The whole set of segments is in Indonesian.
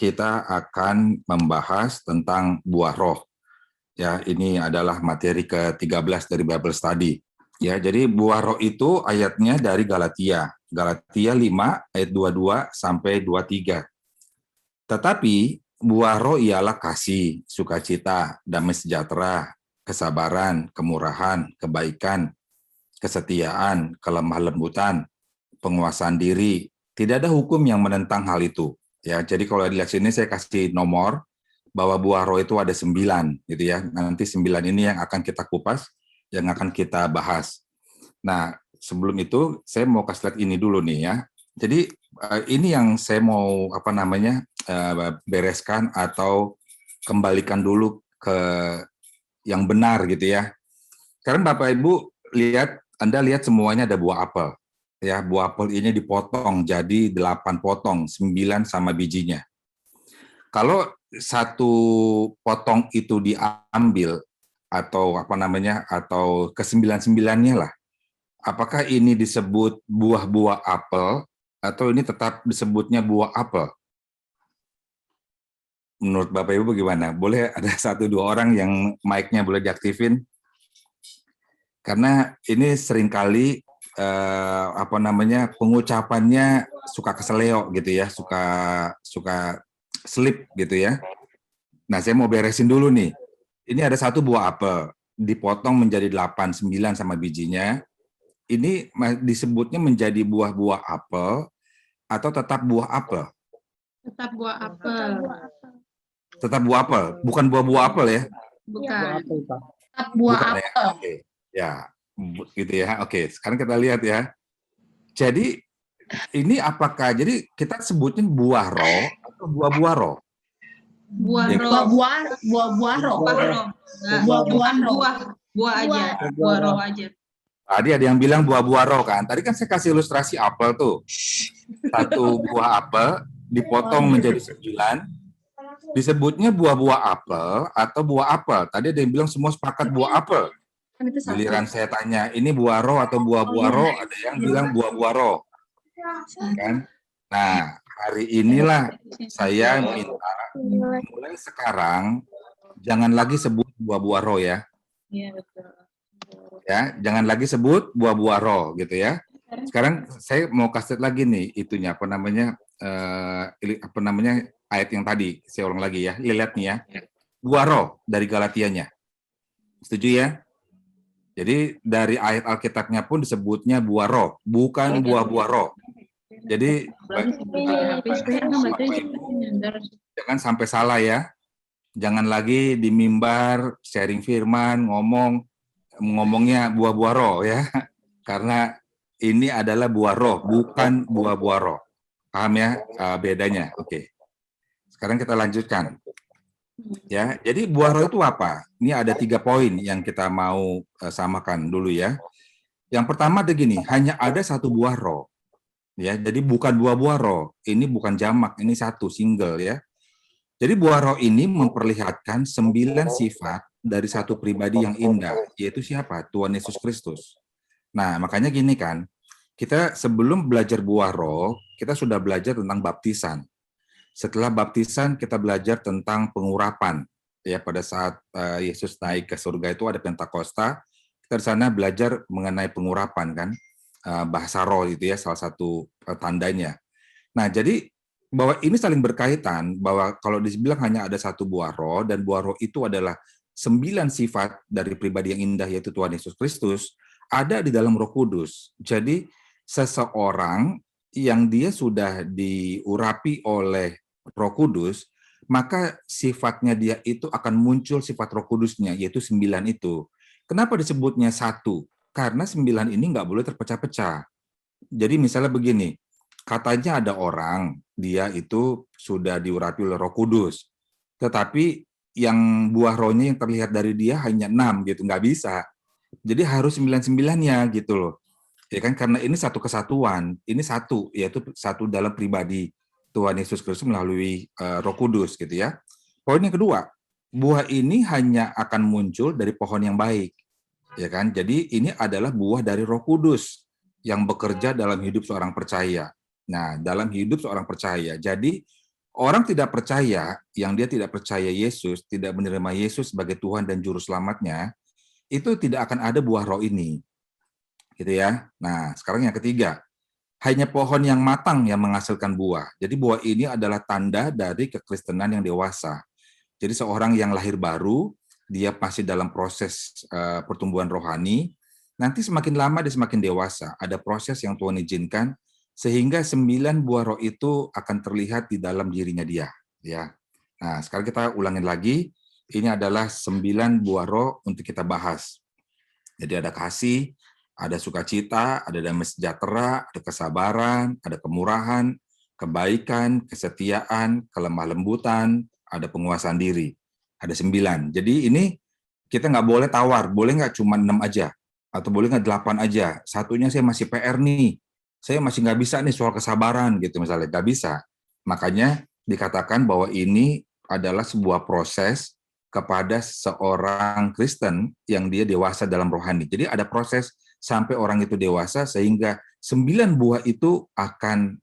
kita akan membahas tentang buah roh. Ya, ini adalah materi ke-13 dari Bible Study. Ya, jadi buah roh itu ayatnya dari Galatia. Galatia 5 ayat 22 sampai 23. Tetapi buah roh ialah kasih, sukacita, damai sejahtera, kesabaran, kemurahan, kebaikan, kesetiaan, kelemah lembutan, penguasaan diri. Tidak ada hukum yang menentang hal itu. Ya, jadi kalau dilihat sini saya kasih nomor bahwa buah roh itu ada 9, gitu ya. Nanti 9 ini yang akan kita kupas, yang akan kita bahas. Nah, sebelum itu saya mau kasih lihat ini dulu nih ya. Jadi ini yang saya mau bereskan atau kembalikan dulu ke yang benar gitu ya. Karena Bapak Ibu Anda lihat semuanya ada buah apel. Ya, buah apel ini dipotong jadi 8 potong, 9 sama bijinya. Kalau satu potong itu diambil atau atau ke-9-9-nya lah, apakah ini disebut buah-buah apel atau ini tetap disebutnya buah apel? Menurut Bapak Ibu bagaimana? Boleh ada 1-2 orang yang mic-nya boleh diaktifin? Karena ini seringkali pengucapannya suka keseleo gitu ya, suka slip gitu ya. Nah, saya mau beresin dulu nih. Ini ada 1 buah apel, dipotong menjadi 8, 9 sama bijinya. Ini disebutnya menjadi buah-buah apel atau tetap buah apel? Tetap buah apel. Tetap buah apel, bukan buah-buah apel ya? Bukan. Tetap buah Bukan, apel. ya? Oke. Ya, gitu ya. Oke, sekarang kita lihat ya. Jadi ini apakah jadi kita sebutnya buah roh atau buah-buah roh? Buah Ya, roh. Buah roh. Buah roh. Nah, bukan buah aja. Buah roh aja. Tadi ada yang bilang buah-buah roh kan. Tadi kan saya kasih ilustrasi apel tuh. 1 buah apel dipotong menjadi 9, disebutnya buah-buah apel atau buah apel. Tadi ada yang bilang semua sepakat buah apel. Giliran saya tanya, ini buah roh atau buah-buah roh, ada yang bilang buah-buah roh. Kan? Nah, hari inilah saya minta mulai sekarang jangan lagi sebut buah-buah roh ya. Iya, betul. Ya, jangan lagi sebut buah-buah roh gitu ya. Sekarang saya mau kasih lagi nih itunya ayat yang tadi saya ulang lagi ya. Lihat nih ya. Buah roh dari Galatianya. Setuju ya? Jadi dari ayat Alkitabnya pun disebutnya buah roh, bukan buah-buah roh. Jadi jangan sampai salah ya. Jangan lagi di mimbar sharing firman ngomongnya buah-buah roh ya. Karena ini adalah buah roh, bukan buah-buah roh. Paham ya bedanya? Oke. Sekarang kita lanjutkan. Ya, jadi buah roh itu apa? Ini ada 3 poin yang kita mau samakan dulu ya. Yang pertama ada gini, hanya ada 1 buah roh. Ya, jadi bukan buah-buah roh. Ini bukan jamak, ini 1 single ya. Jadi buah roh ini memperlihatkan 9 sifat dari 1 pribadi yang indah, yaitu siapa? Tuhan Yesus Kristus. Nah, makanya gini kan, kita sebelum belajar buah roh, kita sudah belajar tentang baptisan. Setelah baptisan, kita belajar tentang pengurapan. Ya, pada saat Yesus naik ke surga itu ada Pentakosta, kita di sana belajar mengenai pengurapan kan, bahasa roh itu ya salah satu tandanya. Nah, jadi bahwa ini saling berkaitan, bahwa kalau dibilang hanya ada 1 buah roh, dan buah roh itu adalah 9 sifat dari pribadi yang indah, yaitu Tuhan Yesus Kristus, ada di dalam Roh Kudus. Jadi, seseorang yang dia sudah diurapi oleh Roh Kudus, maka sifatnya dia itu akan muncul sifat Roh Kudusnya, yaitu 9 itu. Kenapa disebutnya 1? Karena 9 ini nggak boleh terpecah-pecah. Jadi misalnya begini, katanya ada orang, dia itu sudah diurapi oleh Roh Kudus, tetapi yang buah rohnya yang terlihat dari dia hanya 6 gitu, nggak bisa. Jadi harus 9-9-nya gitu loh. Ya kan, karena ini satu kesatuan, ini satu, yaitu satu dalam pribadi Tuhan Yesus Kristus melalui Roh Kudus gitu ya. Poin yang kedua, buah ini hanya akan muncul dari pohon yang baik. Ya kan? Jadi ini adalah buah dari Roh Kudus yang bekerja dalam hidup seorang percaya. Nah, dalam hidup seorang percaya. Jadi Orang tidak percaya, yang dia tidak percaya Yesus, tidak menerima Yesus sebagai Tuhan dan Juru Selamatnya, itu tidak akan ada buah roh ini. Gitu ya. Nah, sekarang yang ketiga, hanya pohon yang matang yang menghasilkan buah. Jadi buah ini adalah tanda dari kekristenan yang dewasa. Jadi seorang yang lahir baru, dia masih dalam proses pertumbuhan rohani, nanti semakin lama dia semakin dewasa. Ada proses yang Tuhan izinkan, sehingga 9 buah roh itu akan terlihat di dalam dirinya dia. Ya. Nah, sekarang kita ulangin lagi. Ini adalah 9 buah roh untuk kita bahas. Jadi ada kasih, ada sukacita, ada damai sejahtera, ada kesabaran, ada kemurahan, kebaikan, kesetiaan, kelemah lembutan, ada penguasaan diri. Ada 9. Jadi ini kita nggak boleh tawar, boleh nggak cuma 6 aja, atau boleh nggak 8 aja. Satunya saya masih PR nih, saya masih nggak bisa nih soal kesabaran gitu misalnya, nggak bisa. Makanya dikatakan bahwa ini adalah sebuah proses kepada seorang Kristen yang dia dewasa dalam rohani. Jadi ada proses sampai orang itu dewasa sehingga 9 buah itu akan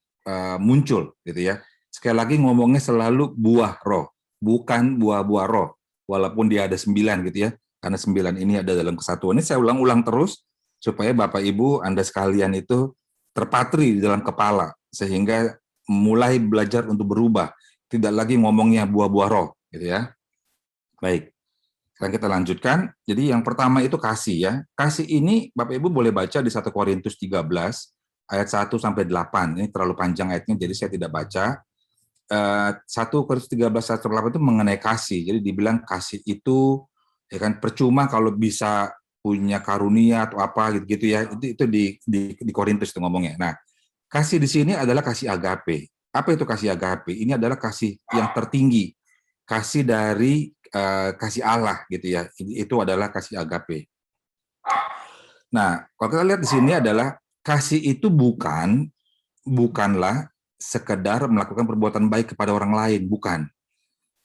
muncul gitu ya. Sekali lagi ngomongnya selalu buah roh, bukan buah-buah roh. Walaupun dia ada 9 gitu ya. Karena 9 ini ada dalam kesatuan. Ini saya ulang-ulang terus supaya Bapak Ibu Anda sekalian itu terpatri di dalam kepala sehingga mulai belajar untuk berubah. Tidak lagi ngomongnya buah-buah roh gitu ya. Baik, sekarang kita lanjutkan. Jadi yang pertama itu kasih ya. Kasih ini Bapak Ibu boleh baca di 1 Korintus 13 ayat 1 sampai 8. Ini terlalu panjang ayatnya jadi saya tidak baca. 1 Korintus 13 ayat 8 itu mengenai kasih. Jadi dibilang kasih itu ya kan percuma kalau bisa punya karunia atau apa gitu ya. Itu di Korintus itu ngomongnya. Nah, kasih di sini adalah kasih agape. Apa itu kasih agape? Ini adalah kasih yang tertinggi. Kasih dari kasih Allah gitu ya. Itu adalah kasih agape. Nah, kalau kita lihat di sini adalah kasih itu bukanlah sekedar melakukan perbuatan baik kepada orang lain, bukan.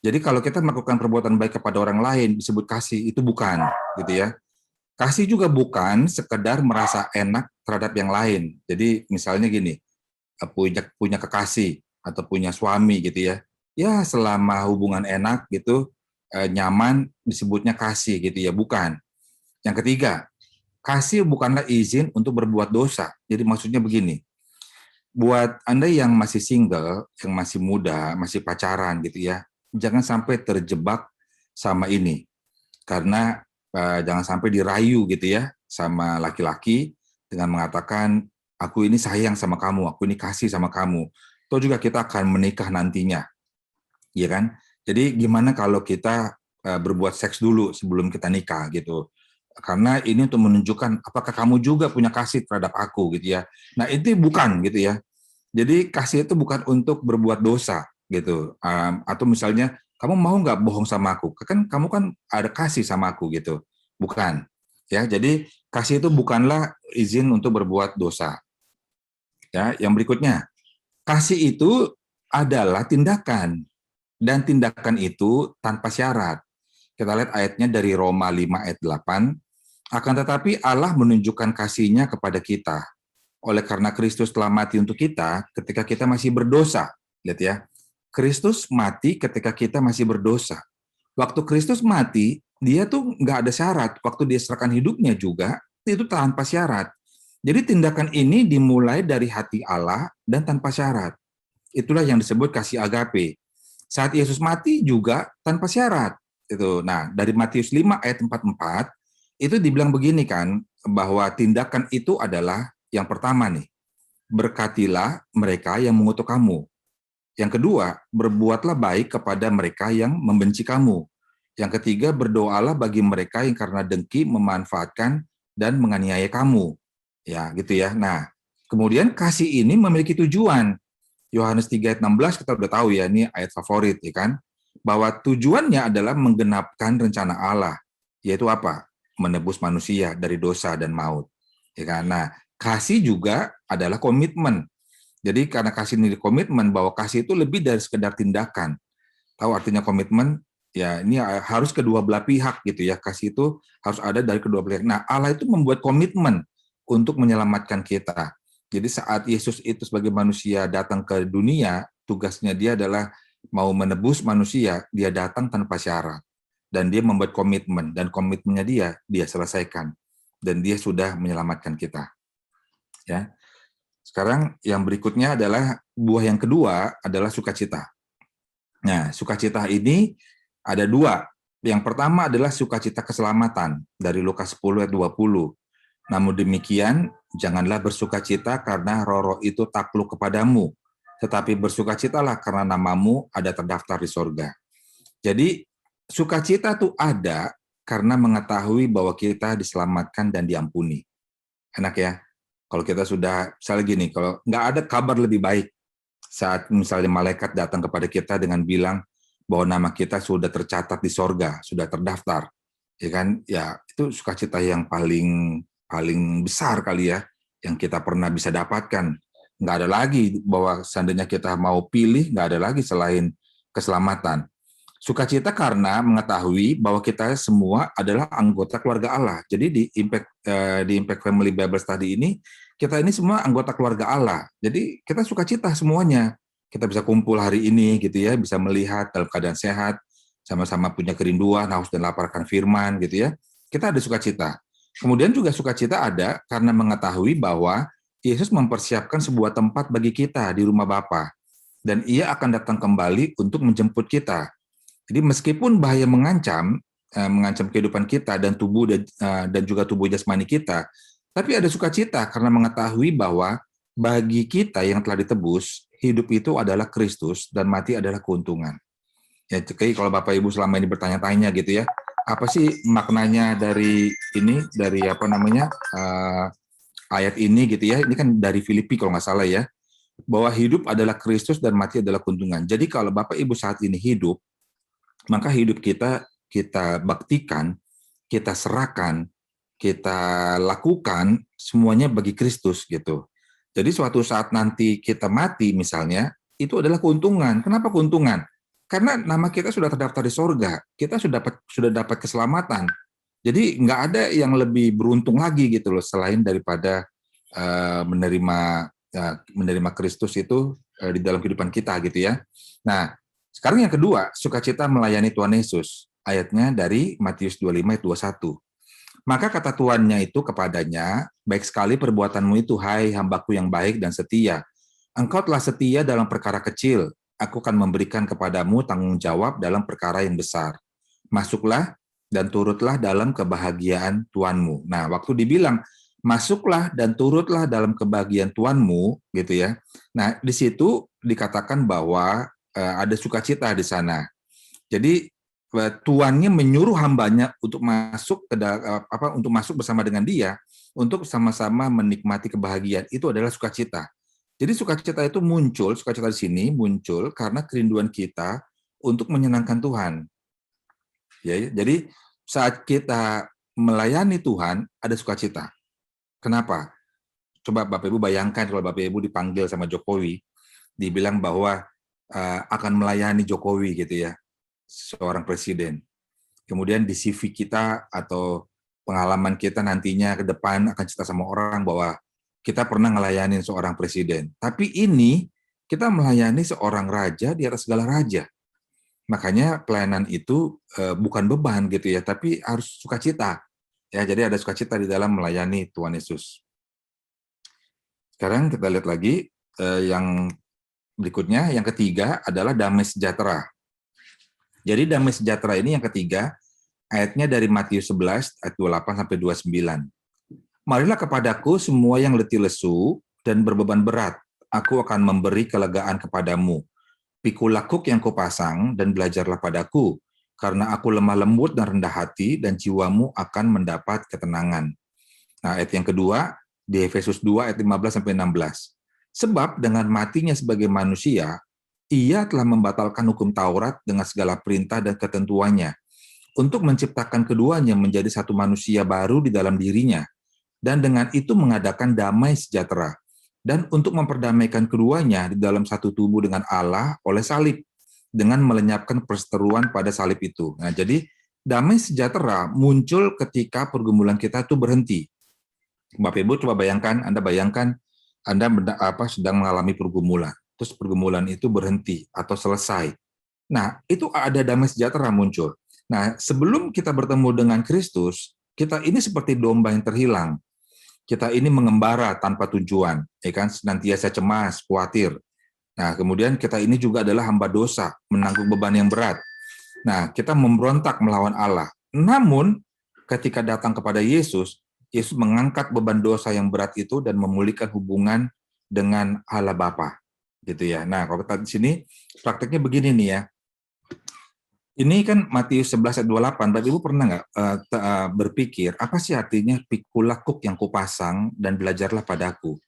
Jadi kalau kita melakukan perbuatan baik kepada orang lain disebut kasih, itu bukan, gitu ya. Kasih juga bukan sekedar merasa enak terhadap yang lain. Jadi misalnya gini, punya kekasih atau punya suami gitu ya. Ya selama hubungan enak gitu, nyaman disebutnya kasih gitu ya, bukan. Yang ketiga, kasih bukanlah izin untuk berbuat dosa. Jadi maksudnya begini, buat Anda yang masih single, yang masih muda, masih pacaran gitu ya, jangan sampai terjebak sama ini. Karena jangan sampai dirayu gitu ya sama laki-laki dengan mengatakan aku ini sayang sama kamu, aku ini kasih sama kamu. Atau juga kita akan menikah nantinya. Ya kan? Jadi gimana kalau kita berbuat seks dulu sebelum kita nikah gitu. Karena ini untuk menunjukkan apakah kamu juga punya kasih terhadap aku gitu ya. Nah, itu bukan gitu ya. Jadi kasih itu bukan untuk berbuat dosa gitu. Atau misalnya kamu mau nggak bohong sama aku? Kan kamu kan ada kasih sama aku gitu. Bukan. Ya, jadi kasih itu bukanlah izin untuk berbuat dosa. Ya, yang berikutnya, kasih itu adalah tindakan dan tindakan itu tanpa syarat. Kita lihat ayatnya dari Roma 5 ayat 8. Akan tetapi Allah menunjukkan kasih-Nya kepada kita oleh karena Kristus telah mati untuk kita ketika kita masih berdosa. Lihat ya, Kristus mati ketika kita masih berdosa. Waktu Kristus mati, dia tuh nggak ada syarat. Waktu dia serahkan hidupnya juga, itu tanpa syarat. Jadi tindakan ini dimulai dari hati Allah dan tanpa syarat. Itulah yang disebut kasih agape. Saat Yesus mati juga tanpa syarat. Itu. Nah, dari Matius 5 ayat 44, itu dibilang begini kan, bahwa tindakan itu adalah yang pertama nih, berkatilah mereka yang mengutuk kamu. Yang kedua, berbuatlah baik kepada mereka yang membenci kamu. Yang ketiga, berdoalah bagi mereka yang karena dengki memanfaatkan dan menganiaya kamu. Ya, gitu ya. Nah, kemudian kasih ini memiliki tujuan. Yohanes 3 ayat 16 kita udah tahu ya, ini ayat favorit ya kan. Bahwa tujuannya adalah menggenapkan rencana Allah, yaitu apa? Menebus manusia dari dosa dan maut. Ya kan? Nah, kasih juga adalah komitmen. Jadi karena kasih ini komitmen, bahwa kasih itu lebih dari sekedar tindakan. Tahu artinya komitmen? Ya, ini harus kedua belah pihak gitu ya. Kasih itu harus ada dari kedua belah pihak. Nah, Allah itu membuat komitmen untuk menyelamatkan kita. Jadi saat Yesus itu sebagai manusia datang ke dunia, tugasnya dia adalah mau menebus manusia, dia datang tanpa syarat. Dan dia membuat komitmen, dan komitmennya dia selesaikan. Dan dia sudah menyelamatkan kita. Ya. Sekarang yang berikutnya adalah buah yang kedua adalah sukacita. Nah, sukacita ini ada dua. Yang pertama adalah sukacita keselamatan dari Lukas 10 ayat 20. Namun demikian, janganlah bersukacita karena roh-roh itu takluk kepadamu, tetapi bersukacitalah karena namamu ada terdaftar di sorga. Jadi, sukacita itu ada karena mengetahui bahwa kita diselamatkan dan diampuni. Enak ya? Kalau kita sudah, misalnya gini, kalau nggak ada kabar lebih baik saat misalnya malaikat datang kepada kita dengan bilang bahwa nama kita sudah tercatat di sorga, sudah terdaftar, ya kan? Ya itu sukacita yang paling besar kali ya, yang kita pernah bisa dapatkan. Nggak ada lagi bahwa seandainya kita mau pilih, nggak ada lagi selain keselamatan. Sukacita karena mengetahui bahwa kita semua adalah anggota keluarga Allah. Jadi di Impact Family Bible Study ini, kita ini semua anggota keluarga Allah. Jadi kita sukacita semuanya. Kita bisa kumpul hari ini gitu ya, bisa melihat dalam keadaan sehat, sama-sama punya kerinduan, haus dan lapar akan firman gitu ya. Kita ada sukacita. Kemudian juga sukacita ada karena mengetahui bahwa Yesus mempersiapkan sebuah tempat bagi kita di rumah Bapa. Dan ia akan datang kembali untuk menjemput kita. Jadi meskipun bahaya mengancam kehidupan kita dan tubuh dan juga tubuh jasmani kita, tapi ada sukacita karena mengetahui bahwa bagi kita yang telah ditebus, hidup itu adalah Kristus dan mati adalah keuntungan. Ya, jadi kalau Bapak Ibu selama ini bertanya-tanya gitu ya, apa sih maknanya dari ini, dari apa namanya ayat ini gitu ya? Ini kan dari Filipi kalau nggak salah ya, bahwa hidup adalah Kristus dan mati adalah keuntungan. Jadi kalau Bapak Ibu saat ini hidup, maka hidup kita baktikan, kita serahkan, kita lakukan semuanya bagi Kristus gitu. Jadi suatu saat nanti kita mati misalnya, itu adalah keuntungan. Kenapa keuntungan? Karena nama kita sudah terdaftar di sorga, kita sudah dapat keselamatan. Jadi nggak ada yang lebih beruntung lagi gitu loh selain daripada menerima Kristus itu di dalam kehidupan kita gitu ya. Nah, sekarang yang kedua, sukacita melayani Tuhan Yesus. Ayatnya dari Matius 25 ayat 21. Maka kata tuannya itu kepadanya, baik sekali perbuatanmu itu, hai hambaku yang baik dan setia. Engkau telah setia dalam perkara kecil, aku akan memberikan kepadamu tanggung jawab dalam perkara yang besar. Masuklah dan turutlah dalam kebahagiaan Tuanmu. Nah, waktu dibilang, masuklah dan turutlah dalam kebahagiaan Tuanmu, gitu ya. Nah, di situ dikatakan bahwa ada sukacita di sana. Jadi tuannya menyuruh hambanya untuk masuk untuk masuk bersama dengan dia untuk sama-sama menikmati kebahagiaan. Itu adalah sukacita. Jadi sukacita itu muncul, sukacita di sini muncul karena kerinduan kita untuk menyenangkan Tuhan. Ya, jadi saat kita melayani Tuhan ada sukacita. Kenapa? Coba Bapak Ibu bayangkan kalau Bapak Ibu dipanggil sama Jokowi, dibilang bahwa akan melayani Jokowi gitu ya, seorang presiden. Kemudian di CV kita atau pengalaman kita nantinya ke depan akan cerita sama orang bahwa kita pernah melayani seorang presiden. Tapi ini kita melayani seorang raja di atas segala raja. Makanya pelayanan itu bukan beban gitu ya, tapi harus sukacita. Ya, jadi ada sukacita di dalam melayani Tuhan Yesus. Sekarang kita lihat lagi yang berikutnya, yang ketiga adalah damai sejahtera. Jadi damai sejahtera ini yang ketiga, ayatnya dari Matius 11 ayat 28 sampai 29. Marilah kepadaku semua yang letih lesu dan berbeban berat, aku akan memberi kelegaan kepadamu. Pikul lakuk yang kupasang dan belajarlah padaku, karena aku lemah lembut dan rendah hati dan jiwamu akan mendapat ketenangan. Nah, ayat yang kedua di Efesus 2 ayat 15 sampai 16. Sebab dengan matinya sebagai manusia, ia telah membatalkan hukum Taurat dengan segala perintah dan ketentuannya, untuk menciptakan keduanya menjadi satu manusia baru di dalam dirinya, dan dengan itu mengadakan damai sejahtera, dan untuk memperdamaikan keduanya di dalam satu tubuh dengan Allah oleh salib, dengan melenyapkan perseteruan pada salib itu. Nah, jadi damai sejahtera muncul ketika pergumulan kita itu berhenti. Bapak Ibu coba bayangkan, Anda sedang mengalami pergumulan, terus pergumulan itu berhenti atau selesai. Nah, itu ada damai sejahtera muncul. Nah, sebelum kita bertemu dengan Kristus, kita ini seperti domba yang terhilang. Kita ini mengembara tanpa tujuan, ya kan? Senantiasa cemas, khawatir. Nah, kemudian kita ini juga adalah hamba dosa, menanggung beban yang berat. Nah, kita memberontak melawan Allah. Namun, ketika datang kepada Yesus, Yesus mengangkat beban dosa yang berat itu dan memulihkan hubungan dengan Allah Bapa. Gitu ya. Nah, kalau kita di sini prakteknya begini nih ya. Ini kan Matius 11 ayat 28. Bapak Ibu pernah nggak berpikir apa sih artinya pikulah kuk yang kupasang dan belajarlah padaku?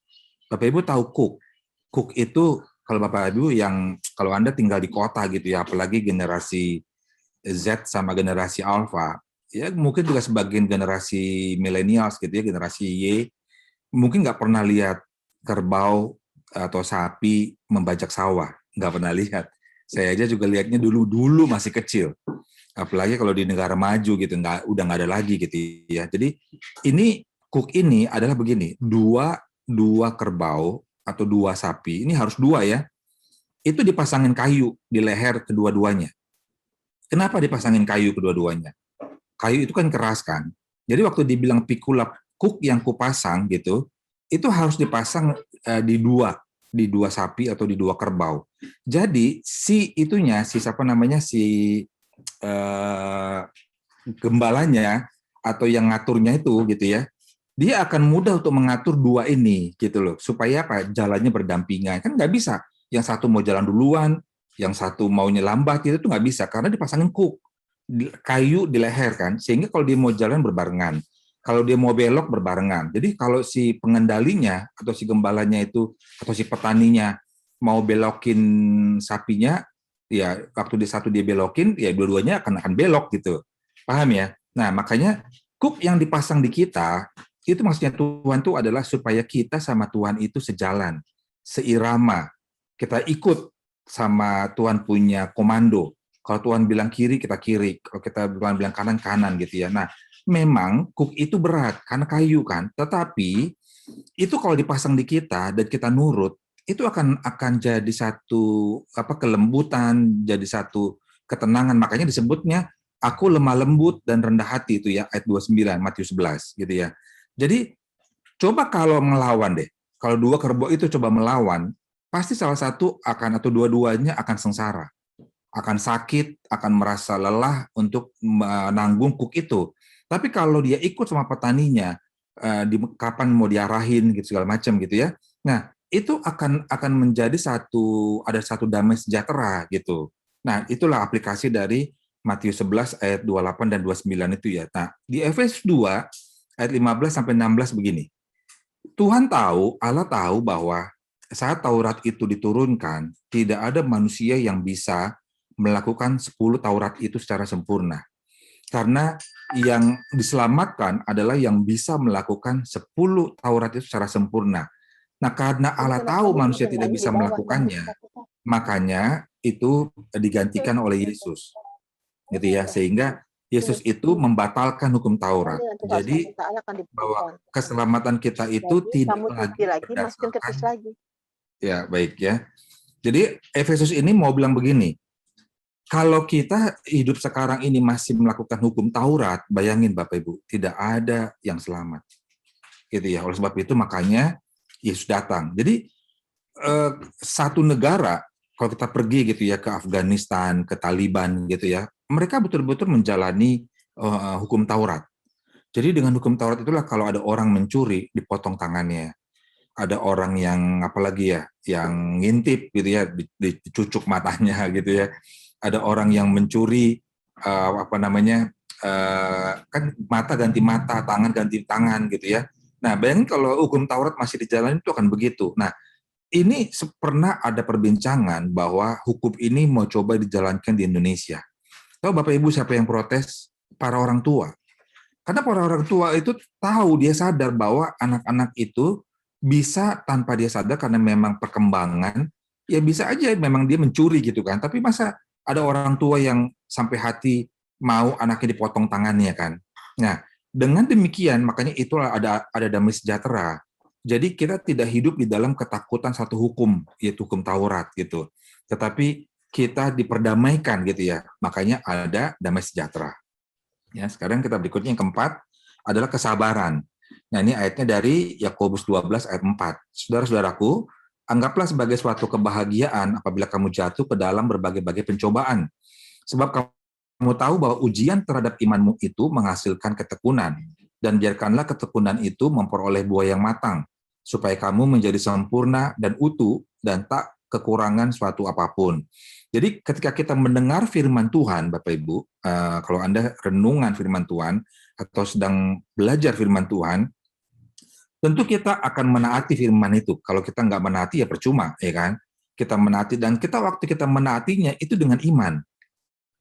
Bapak Ibu tahu kuk? Kuk itu kalau Bapak Ibu kalau Anda tinggal di kota gitu ya, apalagi generasi Z sama generasi Alpha, ya mungkin juga sebagian generasi millennials gitu ya, generasi Y, mungkin nggak pernah lihat kerbau atau sapi membajak sawah, nggak pernah lihat. Saya aja juga lihatnya dulu masih kecil. Apalagi kalau di negara maju gitu, udah nggak ada lagi gitu ya. Jadi ini kuk ini adalah begini, dua kerbau atau dua sapi, ini harus dua ya, itu dipasangin kayu di leher kedua-duanya. Kenapa dipasangin kayu kedua-duanya? Kayu itu kan keras kan. Jadi waktu dibilang pikulap kuk yang kupasang gitu, itu harus dipasang di dua sapi atau di dua kerbau. Jadi si siapa namanya si gembalanya atau yang ngaturnya itu gitu ya, dia akan mudah untuk mengatur dua ini gitu loh, supaya apa? Jalannya berdampingan. Kan nggak bisa yang satu mau jalan duluan, yang satu maunya lambat gitu tuh nggak bisa karena dipasangin kuk kayu di leher kan, sehingga kalau dia mau jalan berbarengan, kalau dia mau belok berbarengan. Jadi kalau si pengendalinya atau si gembalanya itu atau si petaninya mau belokin sapinya, ya waktu di satu dia belokin, ya dua-duanya akan belok gitu. Paham ya? Nah, makanya kuk yang dipasang di kita itu maksudnya Tuhan itu adalah supaya kita sama Tuhan itu sejalan, seirama. Kita ikut sama Tuhan punya komando. Kalau Tuhan bilang kiri, kita kiri. Kalau Tuhan bilang kanan, kanan gitu ya. Nah, memang kuk itu berat karena kayu kan. Tetapi itu kalau dipasang di kita dan kita nurut, itu akan jadi satu kelembutan, jadi satu ketenangan. Makanya disebutnya aku lemah lembut dan rendah hati itu ya ayat 29 Matius 11 gitu ya. Jadi coba kalau melawan deh. Kalau dua kerbau itu coba melawan, pasti salah satu atau dua-duanya akan sengsara, akan sakit, akan merasa lelah untuk menanggung kuk itu. Tapi kalau dia ikut sama petaninya, kapan mau diarahin gitu segala macam gitu ya. Nah, itu akan menjadi ada satu damai sejahtera gitu. Nah, itulah aplikasi dari Matius 11 ayat 28 dan 29 itu ya. Nah, di Efesus 2 ayat 15 sampai 16 begini. Allah tahu bahwa saat Taurat itu diturunkan, tidak ada manusia yang bisa melakukan 10 Taurat itu secara sempurna. Karena yang diselamatkan adalah yang bisa melakukan 10 Taurat itu secara sempurna. Nah, karena Allah tahu manusia tidak bisa melakukannya, makanya itu digantikan oleh Yesus. Gitu ya, sehingga Yesus itu membatalkan hukum Taurat. Jadi bahwa keselamatan kita itu tidak lagi berdasarkan, ya baik ya. Jadi Efesus ini mau bilang begini, kalau kita hidup sekarang ini masih melakukan hukum Taurat, bayangin Bapak Ibu, tidak ada yang selamat. Gitu ya. Oleh sebab itu makanya Yesus datang. Jadi satu negara, kalau kita pergi gitu ya ke Afghanistan, ke Taliban gitu ya, mereka betul-betul menjalani hukum Taurat. Jadi dengan hukum Taurat itulah kalau ada orang mencuri, dipotong tangannya. Ada orang yang apalagi ya, yang ngintip gitu ya, dicucuk matanya gitu ya. Ada orang yang mencuri kan mata ganti mata, tangan ganti tangan gitu ya. Nah, bayangin kalau hukum Taurat masih dijalani itu akan begitu. Nah, ini pernah ada perbincangan bahwa hukum ini mau coba dijalankan di Indonesia. Tahu Bapak Ibu siapa yang protes? Para orang tua. Karena para orang tua itu tahu, dia sadar bahwa anak-anak itu bisa tanpa dia sadar karena memang perkembangan, ya bisa aja memang dia mencuri gitu kan. Tapi masa ada orang tua yang sampai hati mau anaknya dipotong tangannya kan. Nah, dengan demikian makanya itulah ada damai sejahtera. Jadi kita tidak hidup di dalam ketakutan satu hukum, yaitu hukum Taurat gitu. Tetapi kita diperdamaikan gitu ya. Makanya ada damai sejahtera. Ya, sekarang kita berikutnya yang keempat adalah kesabaran. Nah, ini ayatnya dari Yakobus 12 ayat 4. Saudara-saudaraku, anggaplah sebagai suatu kebahagiaan apabila kamu jatuh ke dalam berbagai-bagai pencobaan. Sebab kamu tahu bahwa ujian terhadap imanmu itu menghasilkan ketekunan. Dan biarkanlah ketekunan itu memperoleh buah yang matang, supaya kamu menjadi sempurna dan utuh dan tak kekurangan suatu apapun. Jadi ketika kita mendengar firman Tuhan, Bapak Ibu, kalau Anda renungan firman Tuhan atau sedang belajar firman Tuhan, tentu kita akan menaati firman itu. Kalau kita nggak menaati ya percuma, ya kan? Kita menaati, dan kita waktu kita menaatinya itu dengan iman.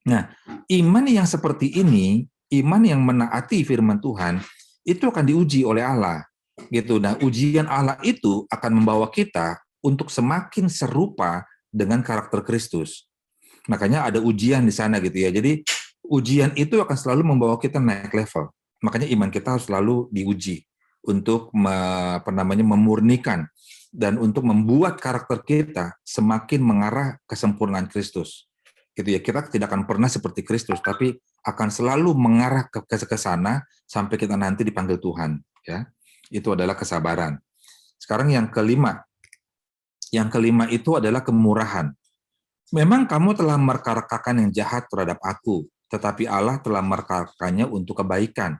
Nah, iman yang seperti ini, iman yang menaati firman Tuhan, itu akan diuji oleh Allah. Gitu. Nah, ujian Allah itu akan membawa kita untuk semakin serupa dengan karakter Kristus. Makanya ada ujian di sana gitu ya. Jadi ujian itu akan selalu membawa kita naik level. Makanya iman kita harus selalu diuji untuk memurnikan dan untuk membuat karakter kita semakin mengarah kesempurnaan Kristus. Gitu ya. Kita tidak akan pernah seperti Kristus, tapi akan selalu mengarah ke sana sampai kita nanti dipanggil Tuhan. Ya, itu adalah kesabaran. Sekarang yang kelima. Yang kelima itu adalah kemurahan. Memang kamu telah merekarkakan yang jahat terhadap aku, tetapi Allah telah merekarkannya untuk kebaikan,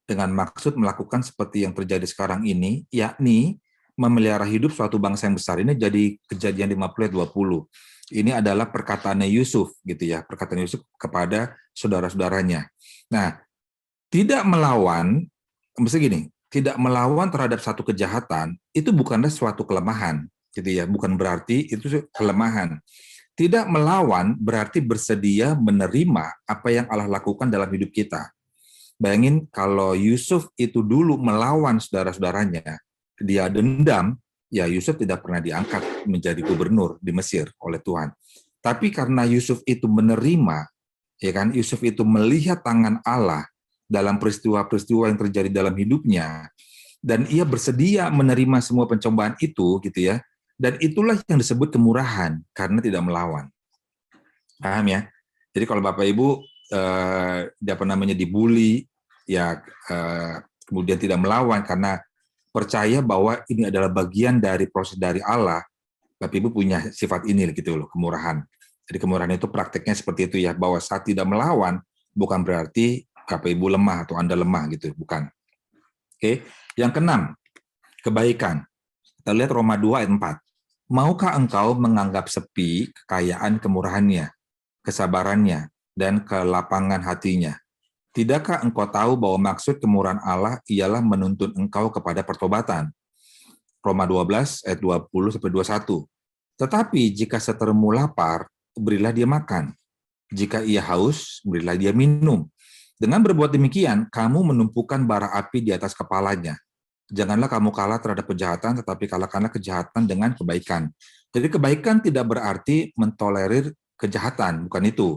dengan maksud melakukan seperti yang terjadi sekarang ini, yakni memelihara hidup suatu bangsa yang besar. Ini jadi Kejadian 50 ayat 20. Ini adalah perkataannya Yusuf, gitu ya, perkataan Yusuf kepada saudara-saudaranya. Nah, tidak melawan, mesti gini, tidak melawan terhadap satu kejahatan, itu bukanlah suatu kelemahan, gitu ya, bukan berarti itu kelemahan. Tidak melawan berarti bersedia menerima apa yang Allah lakukan dalam hidup kita. Bayangin kalau Yusuf itu dulu melawan saudara-saudaranya, dia dendam, ya Yusuf tidak pernah diangkat menjadi gubernur di Mesir oleh Tuhan. Tapi karena Yusuf itu menerima, ya kan, Yusuf itu melihat tangan Allah dalam peristiwa-peristiwa yang terjadi dalam hidupnya, dan ia bersedia menerima semua pencobaan itu, gitu ya. Dan itulah yang disebut kemurahan, karena tidak melawan. Paham ya? Jadi kalau Bapak Ibu dibully, ya kemudian tidak melawan karena percaya bahwa ini adalah bagian dari proses dari Allah, Bapak Ibu punya sifat ini gitu loh, kemurahan. Jadi kemurahan itu prakteknya seperti itu ya, bahwa saat tidak melawan bukan berarti Bapak Ibu lemah atau Anda lemah gitu, bukan. Oke. Yang keenam, kebaikan. Kita lihat Roma 2 ayat 4. Maukah engkau menganggap sepi kekayaan kemurahannya, kesabarannya, dan kelapangan hatinya? Tidakkah engkau tahu bahwa maksud kemurahan Allah ialah menuntun engkau kepada pertobatan? Roma 12 ayat 20-21. Tetapi jika setermu lapar, berilah dia makan. Jika ia haus, berilah dia minum. Dengan berbuat demikian, kamu menumpukan bara api di atas kepalanya. Janganlah kamu kalah terhadap kejahatan, tetapi kalahkanlah kejahatan dengan kebaikan. Jadi kebaikan tidak berarti mentolerir kejahatan, bukan itu.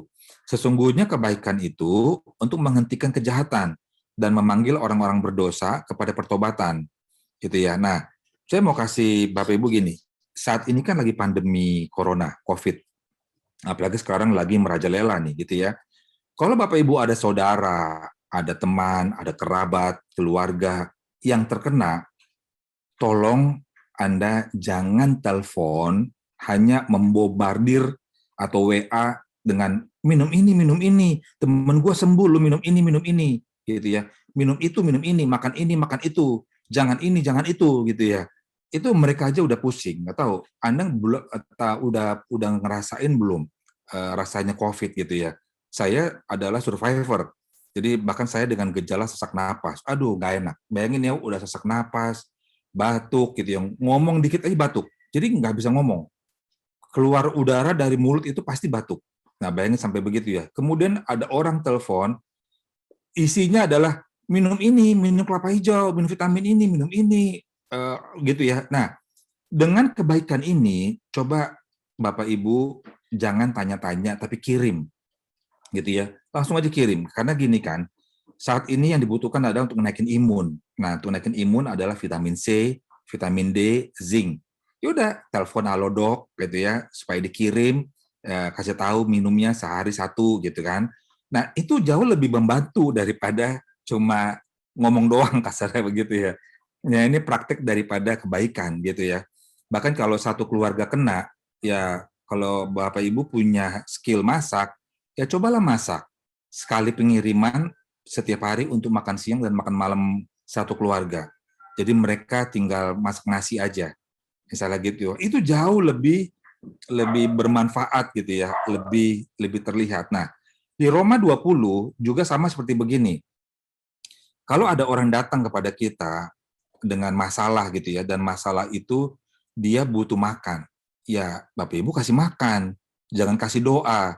Sesungguhnya kebaikan itu untuk menghentikan kejahatan dan memanggil orang-orang berdosa kepada pertobatan. Gitu ya. Nah, saya mau kasih Bapak Ibu gini. Saat ini kan lagi pandemi corona, COVID. Apalagi sekarang lagi merajalela nih, gitu ya. Kalau Bapak Ibu ada saudara, ada teman, ada kerabat, keluarga yang terkena, tolong Anda jangan telepon hanya membobardir atau WA dengan minum ini, temen gue sembuh, lu minum ini, gitu ya. Minum ini, makan itu, jangan ini, jangan itu, gitu ya. Itu mereka aja udah pusing, nggak tahu. Anda udah ngerasain belum rasanya COVID gitu ya. Saya adalah survivor. Jadi bahkan saya dengan gejala sesak napas. Aduh, nggak enak. Bayangin ya, udah sesak napas, batuk gitu, yang ngomong dikit aja batuk. Jadi nggak bisa ngomong. Keluar udara dari mulut itu pasti batuk. Nah, bayangin sampai begitu ya. Kemudian ada orang telepon, isinya adalah minum ini, minum kelapa hijau, minum vitamin ini, minum ini, gitu ya. Nah, dengan kebaikan ini, coba Bapak Ibu jangan tanya-tanya, tapi kirim, gitu ya. Langsung aja kirim, karena gini kan, saat ini yang dibutuhkan adalah untuk naikin imun. Nah, untuk naikin imun adalah vitamin C, vitamin D, zinc. Ya udah, telepon Halodoc gitu ya, supaya dikirim, kasih tahu minumnya sehari satu gitu kan. Nah itu jauh lebih membantu daripada cuma ngomong doang kasarnya begitu ya. Ya ini praktek daripada kebaikan gitu ya. Bahkan kalau satu keluarga kena, ya kalau Bapak Ibu punya skill masak, ya cobalah masak. Sekali pengiriman setiap hari untuk makan siang dan makan malam satu keluarga. Jadi mereka tinggal masak nasi aja. Misalnya gitu. Itu jauh lebih lebih bermanfaat gitu ya, lebih lebih terlihat. Nah, di Roma 20 juga sama seperti begini. Kalau ada orang datang kepada kita dengan masalah gitu ya, dan masalah itu dia butuh makan, ya Bapak Ibu kasih makan, jangan kasih doa.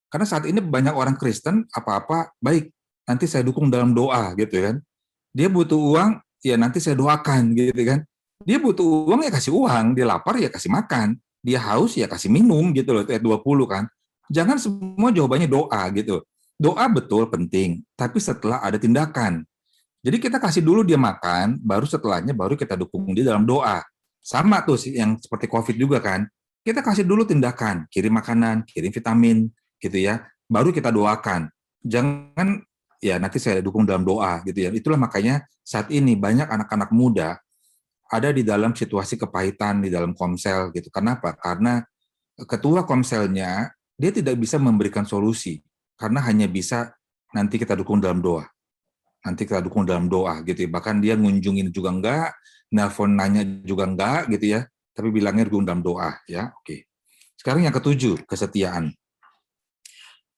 Karena saat ini banyak orang Kristen apa-apa baik, nanti saya dukung dalam doa gitu kan. Dia butuh uang, ya nanti saya doakan gitu kan. Dia butuh uang ya kasih uang, dia lapar ya kasih makan, dia haus ya kasih minum gitu loh, ayat 20 kan. Jangan semua jawabannya doa gitu. Doa betul penting, tapi setelah ada tindakan. Jadi kita kasih dulu dia makan, baru setelahnya baru kita dukung dia dalam doa. Sama tuh yang seperti COVID juga kan. Kita kasih dulu tindakan, kirim makanan, kirim vitamin gitu ya. Baru kita doakan. Jangan ya nanti saya dukung dalam doa gitu ya. Itulah makanya saat ini banyak anak-anak muda ada di dalam situasi kepahitan di dalam Komsel gitu. Kenapa? Karena ketua Komselnya dia tidak bisa memberikan solusi karena hanya bisa nanti kita dukung dalam doa. Nanti kita dukung dalam doa gitu ya. Bahkan dia ngunjungin juga enggak, nelpon nanya juga enggak gitu ya. Tapi bilangnya dukung dalam doa ya. Oke. Sekarang yang ketujuh, kesetiaan.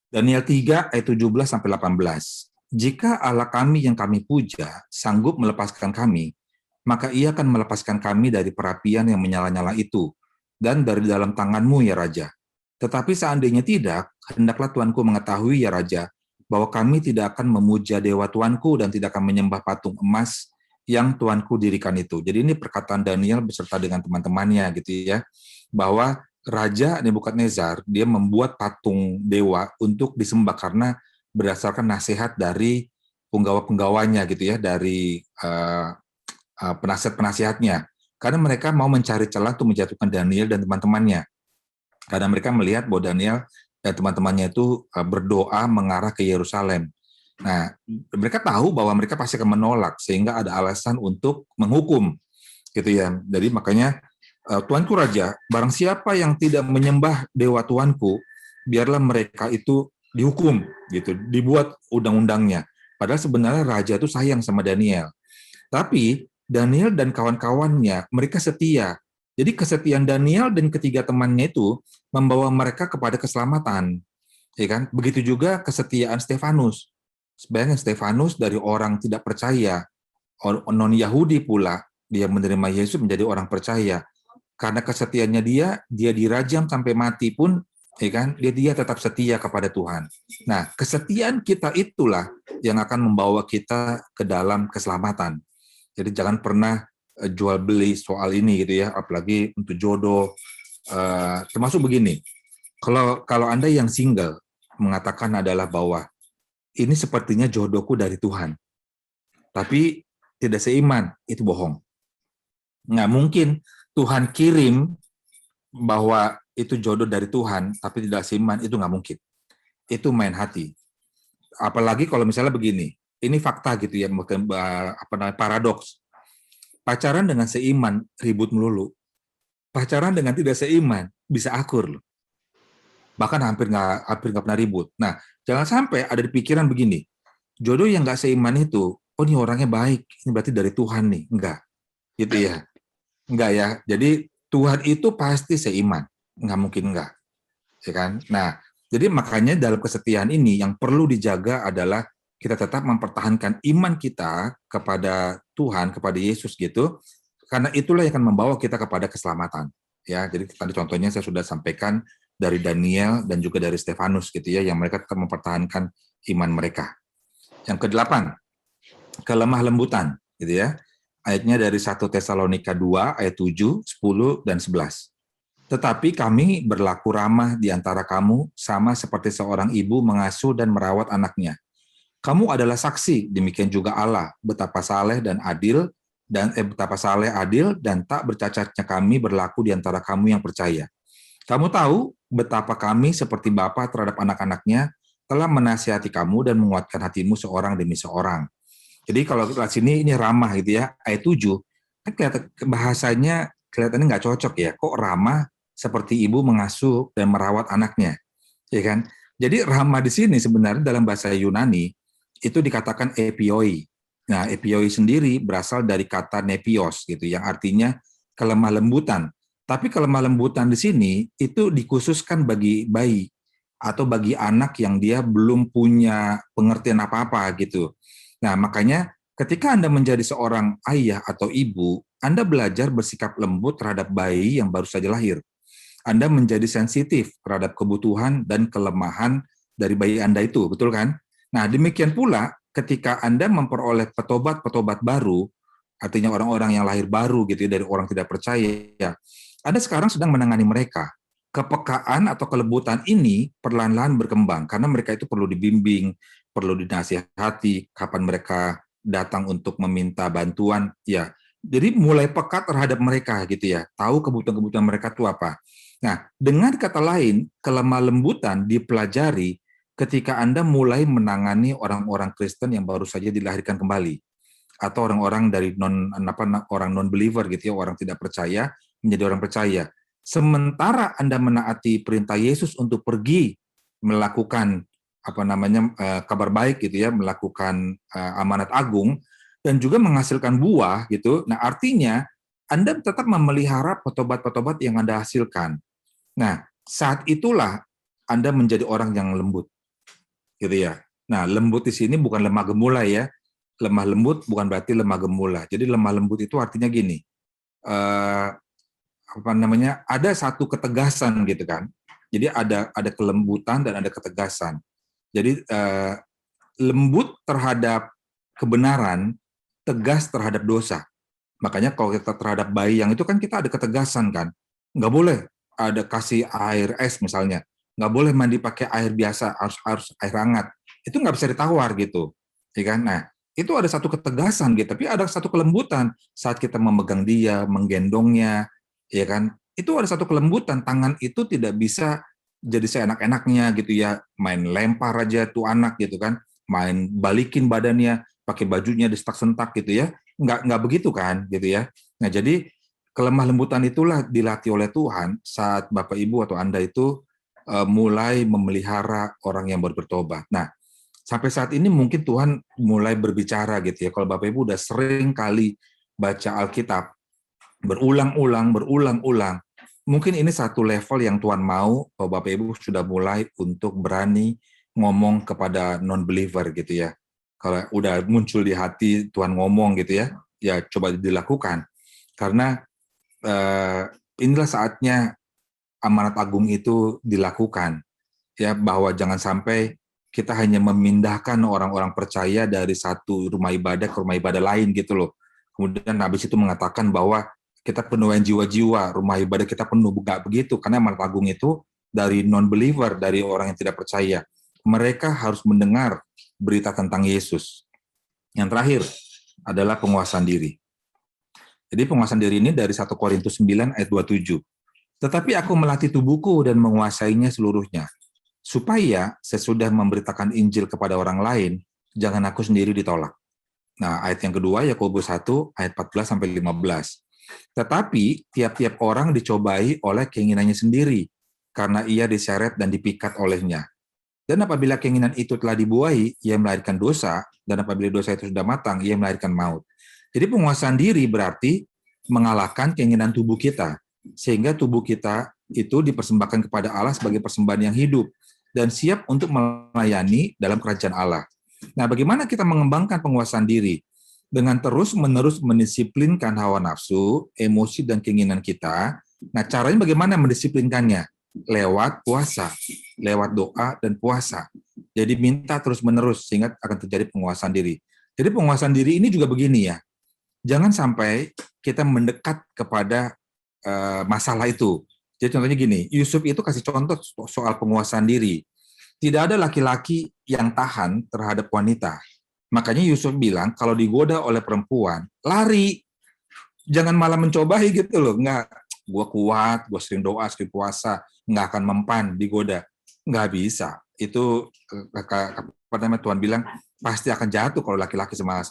Daniel 3 ayat 17 sampai 18. Jika Allah kami yang kami puja sanggup melepaskan kami, maka ia akan melepaskan kami dari perapian yang menyala-nyala itu dan dari dalam tanganmu ya Raja. Tetapi seandainya tidak, hendaklah Tuanku mengetahui ya Raja, bahwa kami tidak akan memuja dewa Tuanku dan tidak akan menyembah patung emas yang Tuanku dirikan itu. Jadi ini perkataan Daniel beserta dengan teman-temannya gitu ya, bahwa Raja Nebukadnezar dia membuat patung dewa untuk disembah karena berdasarkan nasihat dari penggawa-penggawanya gitu ya, dari penasihat-penasihatnya. Karena mereka mau mencari celah untuk menjatuhkan Daniel dan teman-temannya. Karena mereka melihat bahwa Daniel dan teman-temannya itu berdoa mengarah ke Yerusalem. Nah, mereka tahu bahwa mereka pasti akan menolak sehingga ada alasan untuk menghukum gitu ya. Jadi makanya Tuanku Raja, barang siapa yang tidak menyembah dewa Tuanku, biarlah mereka itu dihukum gitu, dibuat undang-undangnya. Padahal sebenarnya raja itu sayang sama Daniel. Tapi Daniel dan kawan-kawannya mereka setia. Jadi kesetiaan Daniel dan ketiga temannya itu membawa mereka kepada keselamatan. Ya kan? Begitu juga kesetiaan Stefanus. Sebenarnya Stefanus dari orang tidak percaya, non-Yahudi pula, dia menerima Yesus menjadi orang percaya. Karena kesetiaannya dia dirajam sampai mati pun, ya kan, dia tetap setia kepada Tuhan. Nah, kesetiaan kita itulah yang akan membawa kita ke dalam keselamatan. Jadi jangan pernah jual beli soal ini gitu ya, apalagi untuk jodoh. Termasuk begini, kalau Anda yang single mengatakan adalah bahwa ini sepertinya jodohku dari Tuhan, tapi tidak seiman, itu bohong. Nggak mungkin Tuhan kirim bahwa itu jodoh dari Tuhan, tapi tidak seiman, itu nggak mungkin. Itu main hati. Apalagi kalau misalnya begini, ini fakta gitu ya, paradoks. Pacaran dengan seiman ribut melulu. Pacaran dengan tidak seiman bisa akur loh. Bahkan hampir nggak pernah ribut. Nah, jangan sampai ada di pikiran begini, jodoh yang nggak seiman itu, oh ini orangnya baik, ini berarti dari Tuhan nih. Enggak, gitu ya. Enggak ya. Jadi Tuhan itu pasti seiman, nggak mungkin enggak, ya kan? Nah, jadi makanya dalam kesetiaan ini yang perlu dijaga adalah kita tetap mempertahankan iman kita kepada Tuhan, kepada Yesus gitu, karena itulah yang akan membawa kita kepada keselamatan. Ya, jadi tadi contohnya saya sudah sampaikan dari Daniel dan juga dari Stefanus gitu ya, yang mereka tetap mempertahankan iman mereka. Yang kedelapan, kelemah lembutan gitu ya. Ayatnya dari 1 Tesalonika 2 ayat 7, 10 dan 11. Tetapi kami berlaku ramah di antara kamu sama seperti seorang ibu mengasuh dan merawat anaknya. Kamu adalah saksi, demikian juga Allah, betapa saleh dan adil betapa saleh, adil dan tak bercacatnya kami berlaku di antara kamu yang percaya. Kamu tahu betapa kami seperti Bapa terhadap anak-anaknya telah menasihati kamu dan menguatkan hatimu seorang demi seorang. Jadi kalau kita lihat sini ini ramah gitu ya, ayat 7, kan kelihatan bahasanya kelihatannya nggak cocok ya, kok ramah seperti ibu mengasuh dan merawat anaknya, ya kan? Jadi ramah di sini sebenarnya dalam bahasa Yunani itu dikatakan epioi. Nah, epioi sendiri berasal dari kata nepios gitu, yang artinya kelemah lembutan. Tapi kelemah lembutan di sini itu dikhususkan bagi bayi atau bagi anak yang dia belum punya pengertian apa-apa gitu. Nah, makanya ketika Anda menjadi seorang ayah atau ibu, Anda belajar bersikap lembut terhadap bayi yang baru saja lahir. Anda menjadi sensitif terhadap kebutuhan dan kelemahan dari bayi Anda itu, betul kan? Nah, demikian pula ketika Anda memperoleh petobat-petobat baru, artinya orang-orang yang lahir baru gitu ya, dari orang tidak percaya, Anda sekarang sedang menangani mereka. Kepekaan atau kelembutan ini perlahan-lahan berkembang karena mereka itu perlu dibimbing, perlu dinasihati, kapan mereka datang untuk meminta bantuan, ya. Jadi mulai peka terhadap mereka gitu ya, tahu kebutuhan-kebutuhan mereka itu apa. Nah, dengan kata lain, kelemah lembutan dipelajari ketika Anda mulai menangani orang-orang Kristen yang baru saja dilahirkan kembali, atau orang-orang dari orang non believer gitu ya, orang tidak percaya menjadi orang percaya. Sementara Anda menaati perintah Yesus untuk pergi melakukan kabar baik gitu ya, melakukan amanat agung dan juga menghasilkan buah gitu. Nah, artinya Anda tetap memelihara petobat-petobat yang Anda hasilkan. Nah, saat itulah Anda menjadi orang yang lembut, gitu ya. Nah, lembut di sini bukan lemah gemulai ya. Lemah lembut bukan berarti lemah gemula. Jadi lemah lembut itu artinya gini, ada satu ketegasan gitu kan. Jadi ada kelembutan dan ada ketegasan. Jadi lembut terhadap kebenaran, tegas terhadap dosa. Makanya kalau kita terhadap bayi yang itu kan kita ada ketegasan kan. Nggak boleh ada kasih air es misalnya. Nggak boleh mandi pakai air biasa, harus air hangat. Itu nggak bisa ditawar gitu. Ya kan? Nah, itu ada satu ketegasan gitu, tapi ada satu kelembutan saat kita memegang dia, menggendongnya, ya kan? Itu ada satu kelembutan, tangan itu tidak bisa jadi seenak-enaknya gitu ya, main lempar aja tuh anak gitu kan, main balikin badannya, pakai bajunya disetak-sentak gitu ya, nggak begitu kan gitu ya. Nah, jadi kelemah lembutan itulah dilatih oleh Tuhan saat Bapak Ibu atau Anda itu mulai memelihara orang yang baru bertobat. Nah, sampai saat ini mungkin Tuhan mulai berbicara gitu ya. Kalau Bapak Ibu udah sering kali baca Alkitab, berulang-ulang, mungkin ini satu level yang Tuhan mau bahwa Bapak Ibu sudah mulai untuk berani ngomong kepada non-believer gitu ya. Kalau udah muncul di hati Tuhan ngomong gitu ya coba dilakukan. Karena inilah saatnya amanat agung itu dilakukan. Ya, bahwa jangan sampai kita hanya memindahkan orang-orang percaya dari satu rumah ibadah ke rumah ibadah lain gitu loh. Kemudian habis itu mengatakan bahwa kita penuhin jiwa-jiwa, rumah ibadah kita penuh, enggak begitu, karena amanat agung itu dari non-believer, dari orang yang tidak percaya. Mereka harus mendengar berita tentang Yesus. Yang terakhir adalah penguasaan diri. Jadi penguasaan diri ini dari 1 Korintus 9 ayat 27. Tetapi aku melatih tubuhku dan menguasainya seluruhnya, supaya sesudah memberitakan Injil kepada orang lain, jangan aku sendiri ditolak. Nah, ayat yang kedua, Yakobus 1, ayat 14-15. Tetapi tiap-tiap orang dicobai oleh keinginannya sendiri, karena ia diseret dan dipikat olehnya. Dan apabila keinginan itu telah dibuai, ia melahirkan dosa, dan apabila dosa itu sudah matang, ia melahirkan maut. Jadi penguasaan diri berarti mengalahkan keinginan tubuh kita, sehingga tubuh kita itu dipersembahkan kepada Allah sebagai persembahan yang hidup, dan siap untuk melayani dalam kerajaan Allah. Nah, bagaimana kita mengembangkan penguasaan diri? Dengan terus-menerus mendisiplinkan hawa nafsu, emosi, dan keinginan kita. Nah, caranya bagaimana mendisiplinkannya? Lewat puasa, lewat doa dan puasa. Jadi minta terus-menerus sehingga akan terjadi penguasaan diri. Jadi penguasaan diri ini juga begini ya. Jangan sampai kita mendekat kepada masalah itu. Jadi contohnya gini, Yusuf itu kasih contoh soal penguasaan diri. Tidak ada laki-laki yang tahan terhadap wanita. Makanya Yusuf bilang, kalau digoda oleh perempuan, lari. Jangan malah mencobai gitu loh. Enggak, gue kuat, gue sering doa, sering puasa, nggak akan mempan, digoda. Nggak bisa. Itu apa namanya, Tuhan bilang pasti akan jatuh kalau laki-laki sama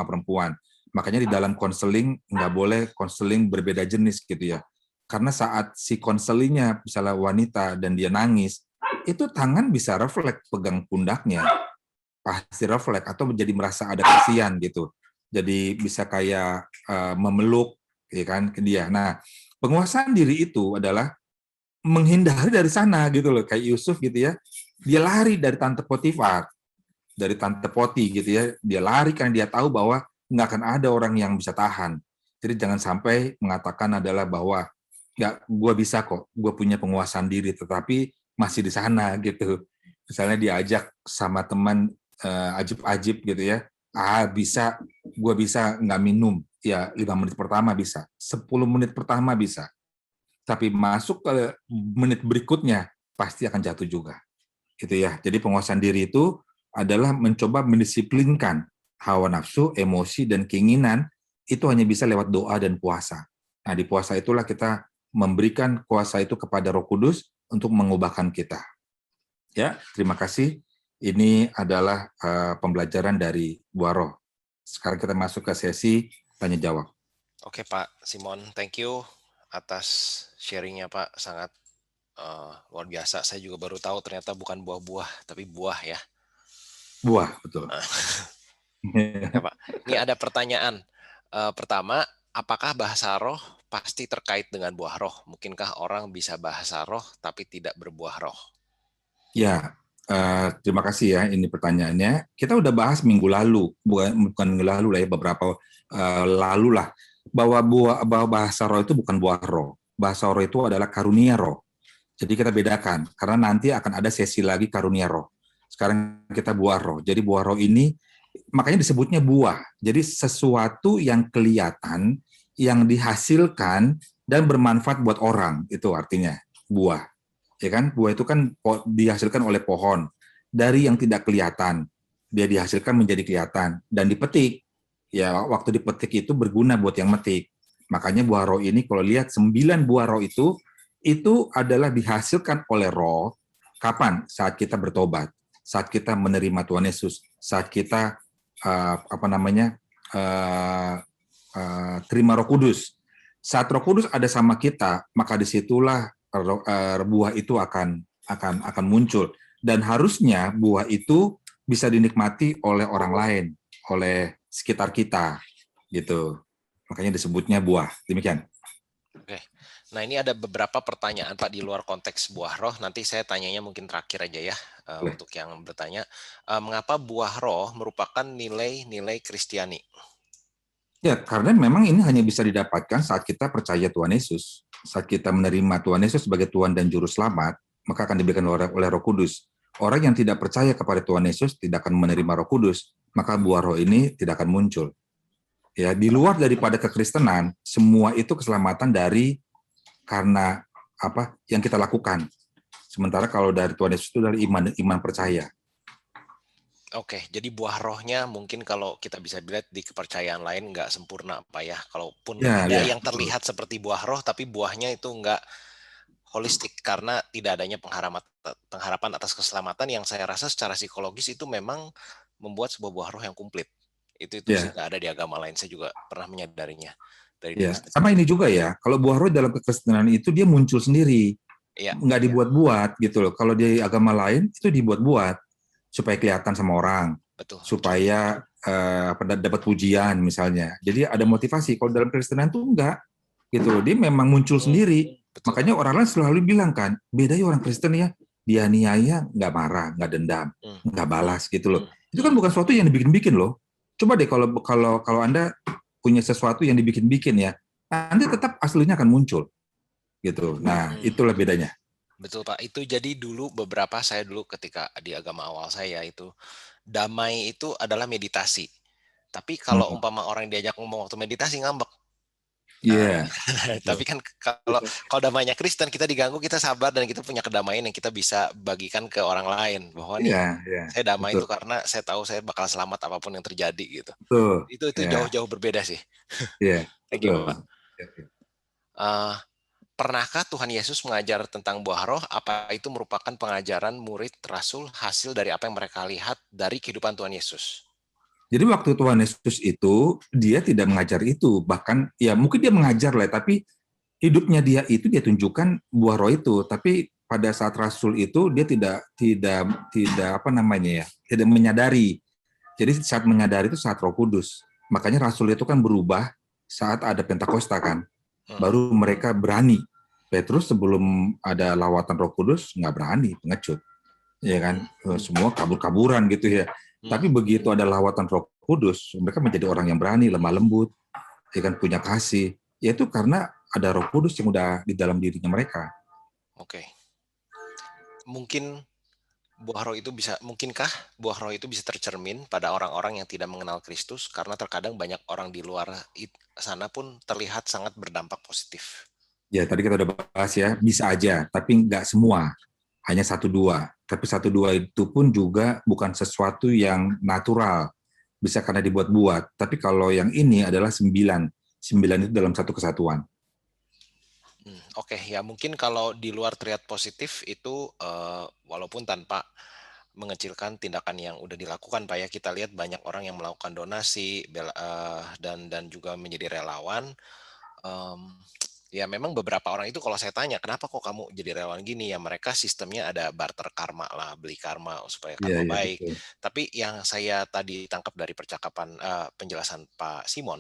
perempuan. Makanya di dalam konseling nggak boleh konseling berbeda jenis gitu ya. Karena saat si konselingnya misalnya wanita dan dia nangis, itu tangan bisa refleks pegang pundaknya, pasti refleks atau menjadi merasa ada kasihan gitu. Jadi bisa kayak memeluk ya kan ke dia. Nah, penguasaan diri itu adalah menghindari dari sana gitu loh, kayak Yusuf gitu ya. Dia lari dari tante Potifar, dari tante Poti gitu ya. Dia lari karena dia tahu bahwa nggak akan ada orang yang bisa tahan. Jadi jangan sampai mengatakan adalah bahwa nggak, gue bisa kok, gue punya penguasaan diri, tetapi masih di sana gitu. Misalnya diajak sama teman ajib-ajib gitu ya, bisa, gue bisa nggak minum, ya 5 menit pertama bisa, 10 menit pertama bisa, tapi masuk ke menit berikutnya pasti akan jatuh juga. Gitu ya. Jadi penguasaan diri itu adalah mencoba mendisiplinkan hawa nafsu, emosi, dan keinginan itu hanya bisa lewat doa dan puasa. Nah, di puasa itulah kita memberikan kuasa itu kepada Roh Kudus untuk mengubahkan kita. Ya, terima kasih. Ini adalah pembelajaran dari Buah Roh. Sekarang kita masuk ke sesi tanya jawab. Oke Pak Simon, thank you atas sharingnya Pak, sangat luar biasa. Saya juga baru tahu ternyata bukan buah-buah, tapi buah ya. Buah, betul. Ya, Pak. Ini ada pertanyaan. Pertama, apakah bahasa roh pasti terkait dengan buah roh? Mungkinkah orang bisa bahasa roh tapi tidak berbuah roh? Ya, terima kasih ya ini pertanyaannya. Kita udah bahas minggu lalu, bukan minggu lalu lah ya, beberapa lalu lah, bahwa bahasa roh itu bukan buah roh. Bahasa roh itu adalah karunia roh. Jadi kita bedakan, karena nanti akan ada sesi lagi karunia roh. Sekarang kita buah roh. Jadi buah roh ini, makanya disebutnya buah. Jadi sesuatu yang kelihatan, yang dihasilkan, dan bermanfaat buat orang. Itu artinya buah. Ya kan? Buah itu kan dihasilkan oleh pohon. Dari yang tidak kelihatan, dia dihasilkan menjadi kelihatan. Dan dipetik. Ya, waktu dipetik itu berguna buat yang metik. Makanya buah roh ini, kalau lihat 9 buah roh itu adalah dihasilkan oleh roh. Kapan? Saat kita bertobat, saat kita menerima Tuhan Yesus, saat kita terima Roh Kudus. Saat Roh Kudus ada sama kita, maka disitulah buah itu akan muncul. Dan harusnya buah itu bisa dinikmati oleh orang lain, oleh sekitar kita, gitu. Makanya disebutnya buah. Demikian. Oke. Nah, ini ada beberapa pertanyaan Pak di luar konteks buah roh. Nanti saya tanyanya mungkin terakhir aja ya, untuk yang bertanya. Mengapa buah roh merupakan nilai-nilai Kristiani? Ya, karena memang ini hanya bisa didapatkan saat kita percaya Tuhan Yesus. Saat kita menerima Tuhan Yesus sebagai Tuhan dan Juru Selamat, maka akan diberikan oleh Roh Kudus. Orang yang tidak percaya kepada Tuhan Yesus tidak akan menerima Roh Kudus, maka buah roh ini tidak akan muncul. Ya, di luar daripada kekristenan, semua itu keselamatan dari karena apa yang kita lakukan. Sementara kalau dari Tuhan Yesus itu dari iman percaya. Oke, jadi buah rohnya mungkin kalau kita bisa lihat di kepercayaan lain nggak sempurna Pak ya. Kalaupun ada yang terlihat seperti buah roh, tapi buahnya itu nggak holistik karena tidak adanya pengharapan atas keselamatan yang saya rasa secara psikologis itu memang membuat sebuah buah roh yang komplit. Itu sih nggak ada di agama lain. Saya juga pernah menyadarinya. Sama ini juga ya, kalau buah roh dalam kekristenan itu dia muncul sendiri, nggak dibuat-buat gitu loh. Kalau di agama lain itu dibuat-buat supaya kelihatan sama orang, supaya dapat pujian misalnya. Jadi ada motivasi. Kalau dalam kekristenan itu enggak, gitu loh. Dia memang muncul sendiri. Makanya orang lain selalu bilang kan, beda ya orang Kristen ya, dia niaya nggak marah, nggak dendam, nggak balas gitu loh. Itu kan bukan sesuatu yang dibikin-bikin loh. Coba deh kalau Anda punya sesuatu yang dibikin-bikin ya, nanti tetap aslinya akan muncul, gitu. Nah, itulah bedanya. Betul Pak. Itu jadi saya dulu ketika di agama awal saya itu damai itu adalah meditasi. Tapi kalau umpama orang diajak ngomong waktu meditasi ngambek. Iya. Tapi kan kalau damainya Kristen kita diganggu, kita sabar dan kita punya kedamaian yang kita bisa bagikan ke orang lain bahwa saya damai itu karena saya tahu saya bakal selamat apapun yang terjadi gitu. Itu jauh-jauh berbeda sih. Iya. Thank you Pak. pernahkah Tuhan Yesus mengajar tentang buah roh? Apa itu merupakan pengajaran murid rasul hasil dari apa yang mereka lihat dari kehidupan Tuhan Yesus? Jadi waktu Tuhan Yesus itu, dia tidak mengajar itu. Bahkan, ya mungkin dia mengajar lah, tapi hidupnya dia itu dia tunjukkan buah roh itu. Tapi pada saat Rasul itu, dia tidak apa namanya ya, tidak menyadari. Jadi saat menyadari itu saat Roh Kudus. Makanya Rasul itu kan berubah saat ada Pentakosta kan. Baru mereka berani. Petrus sebelum ada lawatan Roh Kudus, nggak berani, pengecut. Ya kan, semua kabur-kaburan gitu ya. Tapi begitu ada lawatan Roh Kudus, mereka menjadi orang yang berani, lemah lembut, ya kan, punya kasih. Yaitu karena ada Roh Kudus yang udah di dalam dirinya mereka. Oke. Mungkinkah buah roh itu bisa tercermin pada orang-orang yang tidak mengenal Kristus, karena terkadang banyak orang di luar sana pun terlihat sangat berdampak positif. Ya, tadi kita udah bahas ya, bisa aja, tapi nggak semua. Hanya 1-2. Tapi 1-2 itu pun juga bukan sesuatu yang natural. Bisa karena dibuat-buat. Tapi kalau yang ini adalah 9. 9 itu dalam satu kesatuan. Oke, ya mungkin kalau di luar terlihat positif itu walaupun tanpa mengecilkan tindakan yang udah dilakukan, Pak ya, kita lihat banyak orang yang melakukan donasi dan juga menjadi relawan. Ya memang beberapa orang itu kalau saya tanya, kenapa kok kamu jadi relawan gini, ya mereka sistemnya ada barter karma lah, beli karma supaya karma baik. Betul. Tapi yang saya tadi tangkap dari percakapan penjelasan Pak Simon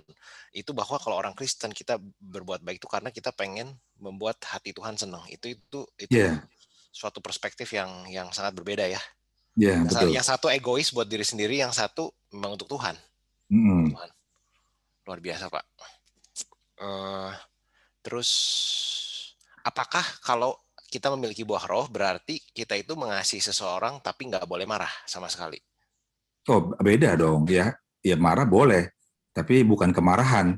itu bahwa kalau orang Kristen kita berbuat baik itu karena kita pengen membuat hati Tuhan senang. Itu suatu perspektif yang sangat berbeda ya. Betul. Yang satu egois buat diri sendiri, yang satu memang untuk Tuhan. Tuhan. Luar biasa, Pak. Terus, apakah kalau kita memiliki buah roh berarti kita itu mengasihi seseorang tapi nggak boleh marah sama sekali? Oh, beda dong ya. Ya marah boleh, tapi bukan kemarahan.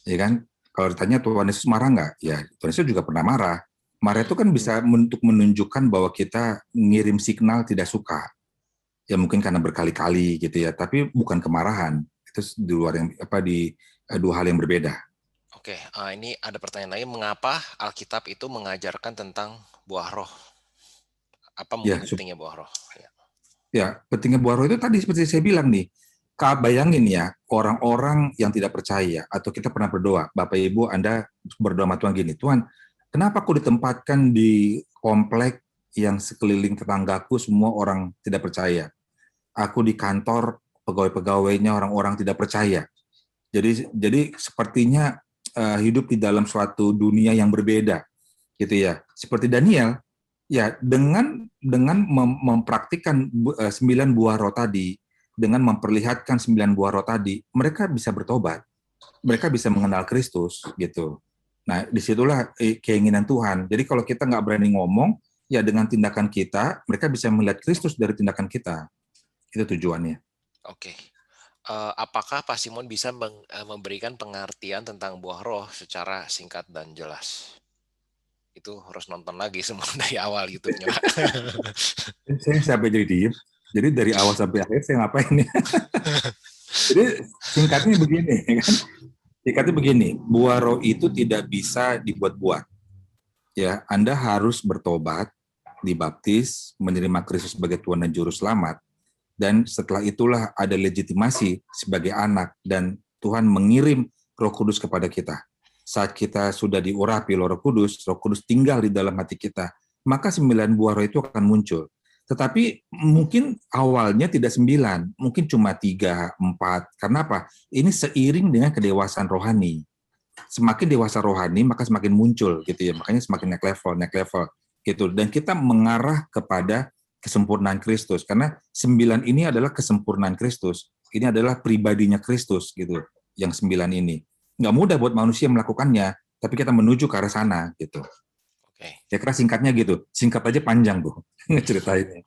Ya kan? Kalau ditanya Tuhan Yesus marah nggak? Ya Tuhan Yesus juga pernah marah. Marah itu kan bisa untuk menunjukkan bahwa kita ngirim signal tidak suka. Ya mungkin karena berkali-kali gitu ya, tapi bukan kemarahan. Itu di luar di dua hal yang berbeda. Oke, ini ada pertanyaan lain. Mengapa Alkitab itu mengajarkan tentang buah roh? Apa mungkin pentingnya buah roh? Ya, pentingnya buah roh itu tadi seperti saya bilang nih. Bayangin ya, orang-orang yang tidak percaya, atau kita pernah berdoa, Bapak Ibu Anda berdoa sama Tuhan gini, Tuhan, kenapa aku ditempatkan di komplek yang sekeliling tetanggaku semua orang tidak percaya? Aku di kantor, pegawai-pegawainya orang-orang tidak percaya. Jadi sepertinya hidup di dalam suatu dunia yang berbeda, gitu ya. Seperti Daniel, ya dengan mempraktikkan 9 buah roh tadi, dengan memperlihatkan 9 buah roh tadi, mereka bisa bertobat, mereka bisa mengenal Kristus, gitu. Nah, disitulah keinginan Tuhan. Jadi kalau kita nggak berani ngomong, ya dengan tindakan kita, mereka bisa melihat Kristus dari tindakan kita. Itu tujuannya. Oke. Apakah Pak Simon bisa memberikan pengertian tentang buah roh secara singkat dan jelas? Itu harus nonton lagi semua dari awal YouTube-nya. Saya sampai jadi diem. Jadi dari awal sampai akhir saya ngapain ya? Jadi singkatnya begini, kan? Singkatnya begini, buah roh itu tidak bisa dibuat-buat. Ya, Anda harus bertobat, dibaptis, menerima Kristus sebagai Tuhan dan Juru Selamat. Dan setelah itulah ada legitimasi sebagai anak, dan Tuhan mengirim Roh Kudus kepada kita. Saat kita sudah diurapi Roh Kudus tinggal di dalam hati kita, maka 9 buah roh itu akan muncul. Tetapi mungkin awalnya tidak 9, mungkin cuma 3, 4. Karena apa? Ini seiring dengan kedewasaan rohani. Semakin dewasa rohani, maka semakin muncul gitu ya. Makanya semakin naik level gitu. Dan kita mengarah kepada kesempurnaan Kristus, karena 9 ini adalah kesempurnaan Kristus. Ini adalah pribadinya Kristus gitu, yang 9 ini. Nggak mudah buat manusia melakukannya, tapi kita menuju ke arah sana gitu. Oke. Ya kira singkatnya gitu, singkat aja panjang tuh ceritainnya.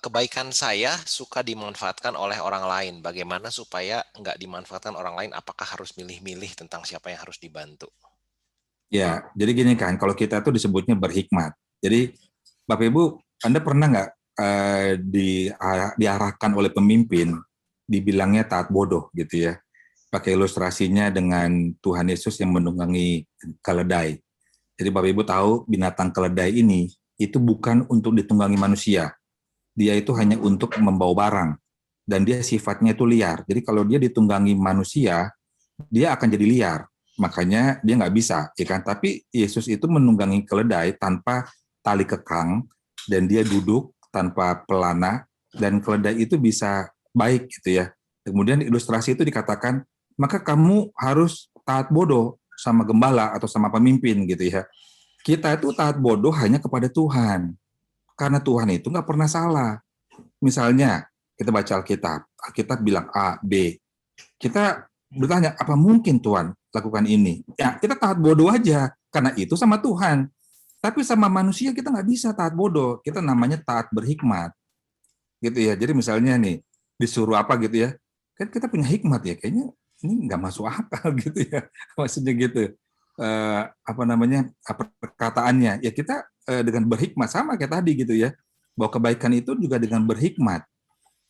Kebaikan saya suka dimanfaatkan oleh orang lain. Bagaimana supaya nggak dimanfaatkan orang lain? Apakah harus milih-milih tentang siapa yang harus dibantu? Ya, jadi gini kan, kalau kita tuh disebutnya berhikmat. Jadi Bapak Ibu, Anda pernah nggak diarahkan oleh pemimpin, dibilangnya taat bodoh gitu ya? Pakai ilustrasinya dengan Tuhan Yesus yang menunggangi keledai. Jadi Bapak Ibu tahu binatang keledai ini itu bukan untuk ditunggangi manusia. Dia itu hanya untuk membawa barang. Dan dia sifatnya itu liar. Jadi kalau dia ditunggangi manusia, dia akan jadi liar. Makanya dia nggak bisa, ya kan? Tapi Yesus itu menunggangi keledai tanpa tali kekang, dan dia duduk tanpa pelana, dan keledai itu bisa baik gitu ya. Kemudian ilustrasi itu dikatakan, maka kamu harus taat bodoh sama gembala atau sama pemimpin gitu ya. Kita itu taat bodoh hanya kepada Tuhan, karena Tuhan itu nggak pernah salah. Misalnya kita baca Alkitab, Alkitab bilang A, B. Kita bertanya, apa mungkin Tuhan lakukan ini? Ya, kita taat bodoh aja, karena itu sama Tuhan. Tapi sama manusia kita nggak bisa taat bodoh. Kita namanya taat berhikmat. Gitu ya. Jadi misalnya nih, disuruh apa gitu ya, kan kita punya hikmat ya, kayaknya ini nggak masuk akal gitu ya. Maksudnya gitu. Apa namanya, perkataannya. Ya kita dengan berhikmat, sama kayak tadi gitu ya. Bahwa kebaikan itu juga dengan berhikmat.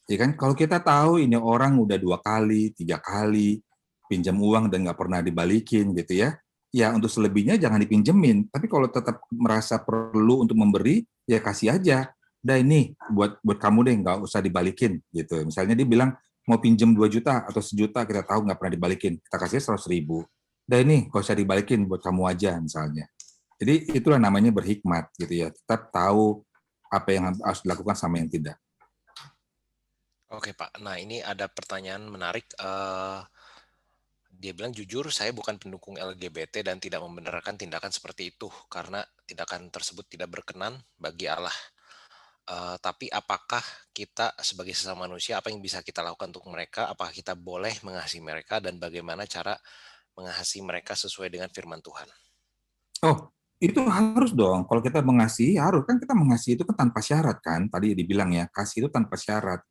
Ya kan, kalau kita tahu ini orang udah 2 kali, 3 kali pinjam uang dan nggak pernah dibalikin gitu ya, ya untuk selebihnya jangan dipinjemin. Tapi kalau tetap merasa perlu untuk memberi, ya kasih aja. Dah ini buat kamu deh, nggak usah dibalikin gitu. Misalnya dia bilang mau pinjam 2 juta atau 1 juta, kita tahu nggak pernah dibalikin, kita kasih 100.000. Dah ini nggak usah dibalikin, buat kamu aja misalnya. Jadi itulah namanya berhikmat gitu ya. Tetap tahu apa yang harus dilakukan sama yang tidak. Oke Pak, nah ini ada pertanyaan menarik. Dia bilang, jujur saya bukan pendukung LGBT dan tidak membenarkan tindakan seperti itu karena tindakan tersebut tidak berkenan bagi Allah. Tapi apakah kita sebagai sesama manusia, apa yang bisa kita lakukan untuk mereka? Apakah kita boleh mengasihi mereka dan bagaimana cara mengasihi mereka sesuai dengan firman Tuhan? Oh, itu harus dong. Kalau kita mengasihi, harus. Kan kita mengasihi itu kan tanpa syarat kan. Tadi dibilang ya, kasih itu tanpa syarat.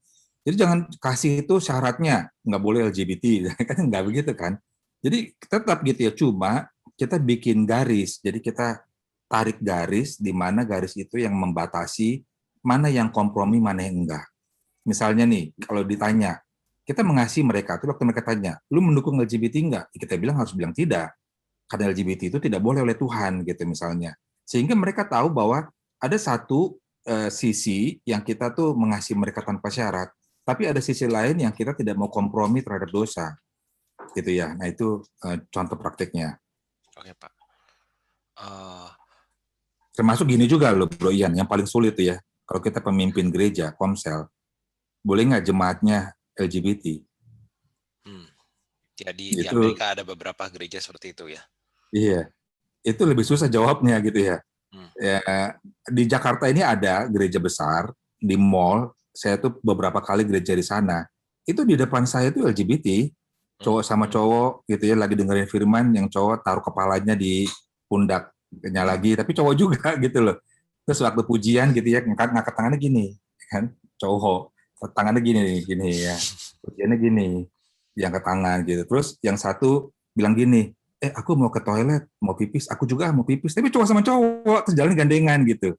Jadi jangan kasih itu syaratnya, nggak boleh LGBT. Kan nggak begitu kan. Jadi tetap gitu ya, cuma kita bikin garis. Jadi kita tarik garis, di mana garis itu yang membatasi mana yang kompromi, mana yang enggak. Misalnya nih, kalau ditanya, kita mengasihi mereka, itu waktu mereka tanya, lu mendukung LGBT enggak? Kita bilang harus bilang tidak, karena LGBT itu tidak boleh oleh Tuhan gitu misalnya. Sehingga mereka tahu bahwa ada satu sisi yang kita tuh mengasihi mereka tanpa syarat, tapi ada sisi lain yang kita tidak mau kompromi terhadap dosa. Gitu ya. Nah, itu contoh praktiknya. Oke, Pak. Termasuk gini juga loh, Bro Ian, yang paling sulit tuh ya. Kalau kita pemimpin gereja, komsel, boleh nggak jemaatnya LGBT? Jadi di Amerika ada beberapa gereja seperti itu ya? Iya, itu lebih susah jawabnya gitu ya. Ya, di Jakarta ini ada gereja besar di mall. Saya tuh beberapa kali gereja di sana. Itu di depan saya tuh LGBT, cowok sama cowok gitu ya, lagi dengerin firman, yang cowok taruh kepalanya di pundaknya lagi, tapi cowok juga gitu loh. Terus waktu pujian gitu ya, ngangkat tangannya gini, kan? Cowok, tangannya gini ya. Pujiannya gini, diangkat tangan gitu. Terus yang satu bilang gini, aku mau ke toilet, mau pipis, aku juga mau pipis, tapi cowok sama cowok, terus jalan gandengan gitu.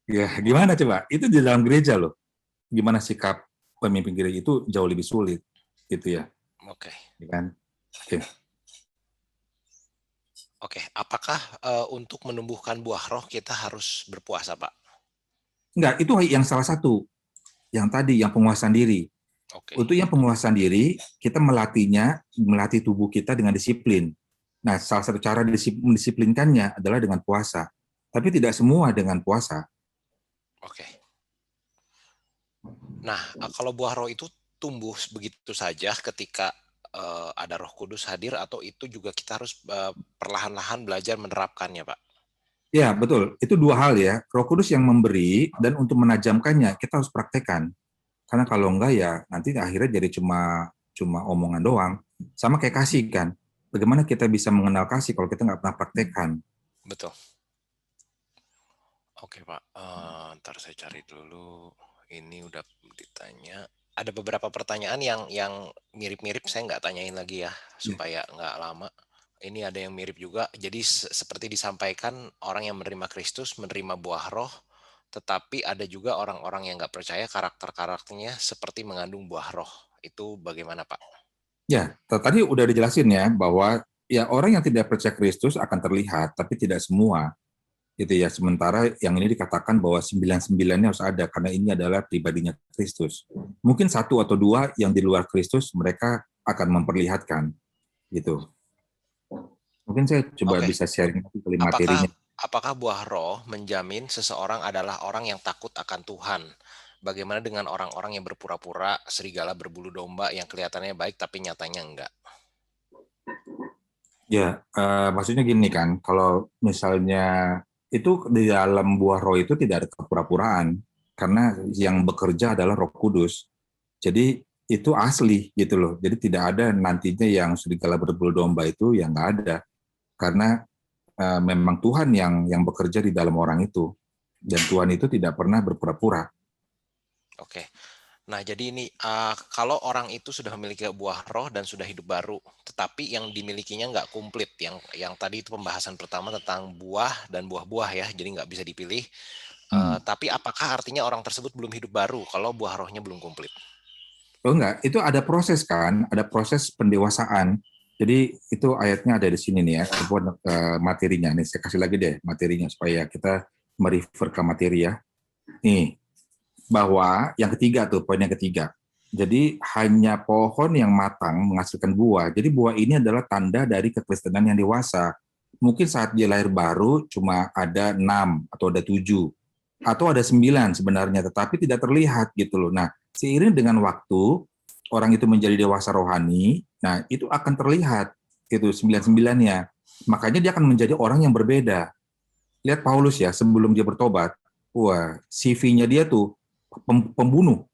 Ya, gimana coba? Itu di dalam gereja loh. Gimana sikap pemimpin gereja itu jauh lebih sulit, gitu ya. Oke. Ya kan? Oke. Apakah untuk menumbuhkan buah roh kita harus berpuasa, Pak? Enggak, itu yang salah satu. Yang tadi, yang penguasaan diri. Oke. Untuk yang penguasaan diri, kita melatih tubuh kita dengan disiplin. Nah, salah satu cara mendisiplinkannya adalah dengan puasa. Tapi tidak semua dengan puasa. Oke. Nah, kalau buah roh itu tumbuh begitu saja ketika ada Roh Kudus hadir, atau itu juga kita harus perlahan-lahan belajar menerapkannya, Pak? Ya, betul. Itu 2 hal ya. Roh Kudus yang memberi, dan untuk menajamkannya kita harus praktekkan. Karena kalau enggak ya nanti akhirnya jadi cuma omongan doang. Sama kayak kasih kan. Bagaimana kita bisa mengenal kasih kalau kita nggak pernah praktekkan? Betul. Oke, Pak. Ntar saya cari dulu. Ini udah ditanya. Ada beberapa pertanyaan yang mirip-mirip, saya nggak tanyain lagi ya, supaya nggak lama. Ini ada yang mirip juga. Jadi seperti disampaikan, orang yang menerima Kristus menerima buah roh, tetapi ada juga orang-orang yang nggak percaya, karakternya seperti mengandung buah roh. Itu bagaimana, Pak? Ya, tadi udah dijelasin ya bahwa ya orang yang tidak percaya Kristus akan terlihat, tapi tidak semua. Gitu ya. Sementara yang ini dikatakan bahwa 99-nya harus ada karena ini adalah pribadinya Kristus. Mungkin satu atau dua yang di luar Kristus mereka akan memperlihatkan gitu. Mungkin saya coba bisa sharing kali materinya. Apakah buah roh menjamin seseorang adalah orang yang takut akan Tuhan? Bagaimana dengan orang-orang yang berpura-pura serigala berbulu domba yang kelihatannya baik tapi nyatanya enggak? Ya, maksudnya gini kan, kalau misalnya itu di dalam buah roh itu tidak ada kepura-puraan, karena yang bekerja adalah Roh Kudus. Jadi itu asli gitu loh. Jadi tidak ada nantinya yang serigala berbulu domba itu yang nggak ada, karena memang Tuhan yang bekerja di dalam orang itu, dan Tuhan itu tidak pernah berpura-pura. Oke. Nah, jadi ini kalau orang itu sudah memiliki buah roh dan sudah hidup baru, tetapi yang dimilikinya nggak komplit, yang tadi itu pembahasan pertama tentang buah dan buah-buah ya, jadi nggak bisa dipilih. Tapi apakah artinya orang tersebut belum hidup baru kalau buah rohnya belum komplit? Oh enggak, itu ada proses kan, ada proses pendewasaan. Jadi itu ayatnya ada di sini nih ya, materinya nih. Saya kasih lagi deh materinya supaya kita merefer ke materi ya. Nih, bahwa yang ketiga tuh, poin yang ketiga. Jadi hanya pohon yang matang menghasilkan buah. Jadi buah ini adalah tanda dari kekristenan yang dewasa. Mungkin saat dia lahir baru cuma ada 6 atau ada 7 atau ada 9 sebenarnya, tetapi tidak terlihat gitu loh. Nah, seiring dengan waktu orang itu menjadi dewasa rohani, nah itu akan terlihat itu 99-nya. Makanya dia akan menjadi orang yang berbeda. Lihat Paulus ya, sebelum dia bertobat, wah, CV-nya dia tuh pembunuh,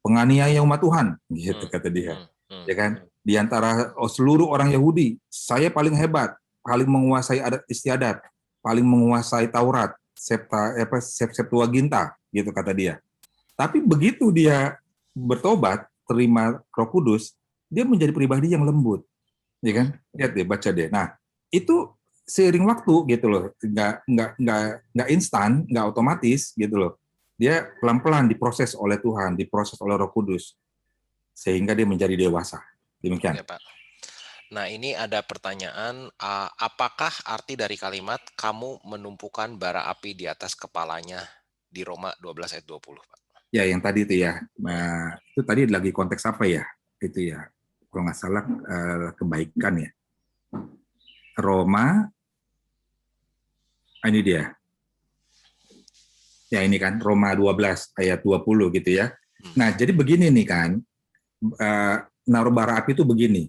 penganiaya umat Tuhan, gitu kata dia. Ya kan? Di antara seluruh orang Yahudi, saya paling hebat, paling menguasai adat istiadat, paling menguasai Taurat, Septuaginta, gitu kata dia. Tapi begitu dia bertobat, terima Roh Kudus, dia menjadi pribadi yang lembut, ya kan? Lihat deh, baca deh. Nah, itu seiring waktu gitu loh, nggak instan, nggak otomatis gitu loh. Dia pelan-pelan diproses oleh Tuhan, diproses oleh Roh Kudus, sehingga dia menjadi dewasa. Demikian. Ya, Pak. Nah, ini ada pertanyaan, apakah arti dari kalimat kamu menumpukan bara api di atas kepalanya di Roma 12 ayat 20, Pak? Ya, yang tadi itu ya. Nah, itu tadi lagi konteks apa ya? Itu ya, kalau nggak salah kebaikan ya. Roma, ini dia. Ya, ini kan Roma 12 ayat 20 gitu ya. Nah, jadi begini nih kan, naruh bara api itu begini.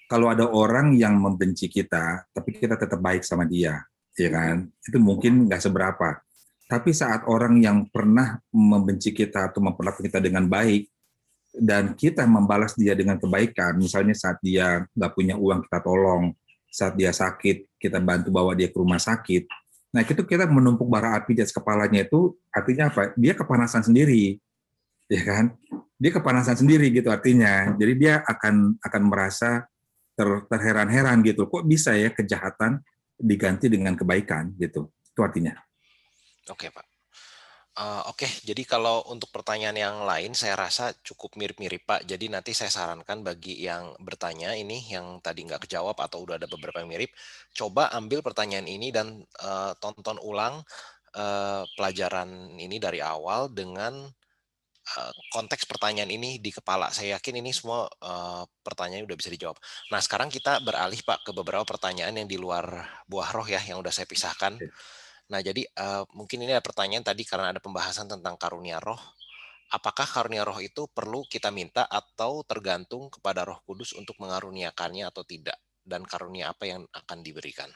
Kalau ada orang yang membenci kita, tapi kita tetap baik sama dia, ya kan? Itu mungkin nggak seberapa. Tapi saat orang yang pernah membenci kita atau memperlakukan kita dengan baik, dan kita membalas dia dengan kebaikan, misalnya saat dia nggak punya uang kita tolong, saat dia sakit kita bantu bawa dia ke rumah sakit. Nah itu kita menumpuk bara api di atas kepalanya itu artinya apa? Dia kepanasan sendiri, ya kan? Dia kepanasan sendiri gitu artinya. Jadi dia akan merasa terheran-heran gitu. Kok bisa ya kejahatan diganti dengan kebaikan gitu? Itu artinya. Oke, Pak. Oke, jadi kalau untuk pertanyaan yang lain saya rasa cukup mirip-mirip, Pak. Jadi nanti saya sarankan bagi yang bertanya ini, yang tadi nggak kejawab atau udah ada beberapa yang mirip, coba ambil pertanyaan ini dan tonton ulang pelajaran ini dari awal dengan konteks pertanyaan ini di kepala. Saya yakin ini semua pertanyaan udah bisa dijawab. Nah, sekarang kita beralih, Pak, ke beberapa pertanyaan yang di luar buah roh ya, yang udah saya pisahkan. Nah, jadi mungkin ini ada pertanyaan tadi karena ada pembahasan tentang karunia roh. Apakah karunia roh itu perlu kita minta atau tergantung kepada Roh Kudus untuk mengaruniakannya atau tidak? Dan karunia apa yang akan diberikan?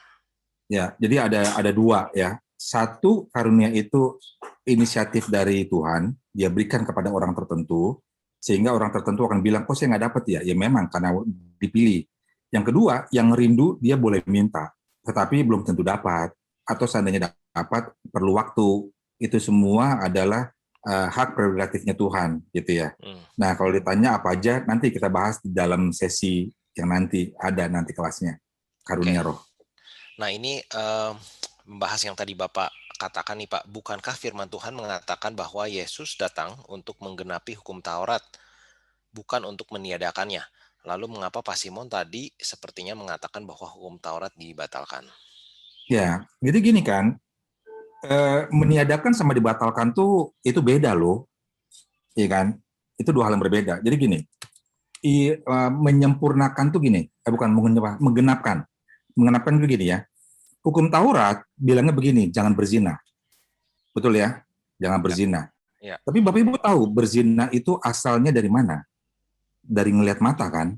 Ya, jadi ada dua ya. Satu, karunia itu inisiatif dari Tuhan, dia berikan kepada orang tertentu, sehingga orang tertentu akan bilang, kok saya nggak dapat ya? Ya memang, karena dipilih. Yang kedua, yang rindu, dia boleh minta, tetapi belum tentu dapat. Atau seandainya dapat, perlu waktu. Itu semua adalah hak prerogatifnya Tuhan, gitu ya. Nah, kalau ditanya apa aja, nanti kita bahas di dalam sesi yang nanti ada nanti kelasnya, karunia roh. Nah, ini membahas yang tadi Bapak katakan nih, Pak, bukankah firman Tuhan mengatakan bahwa Yesus datang untuk menggenapi hukum Taurat, bukan untuk meniadakannya? Lalu mengapa Pak Simon tadi sepertinya mengatakan bahwa hukum Taurat dibatalkan? Ya, jadi gini kan, meniadakan sama dibatalkan tuh itu beda loh, iya kan? Itu dua hal yang berbeda. Jadi gini, menyempurnakan tuh gini, bukan menggenapkan. Menggenapkan tuh gini ya. Hukum Taurat bilangnya begini, jangan berzina. Betul ya? Jangan berzina. Ya. Tapi Bapak Ibu tahu berzina itu asalnya dari mana? Dari ngelihat mata kan?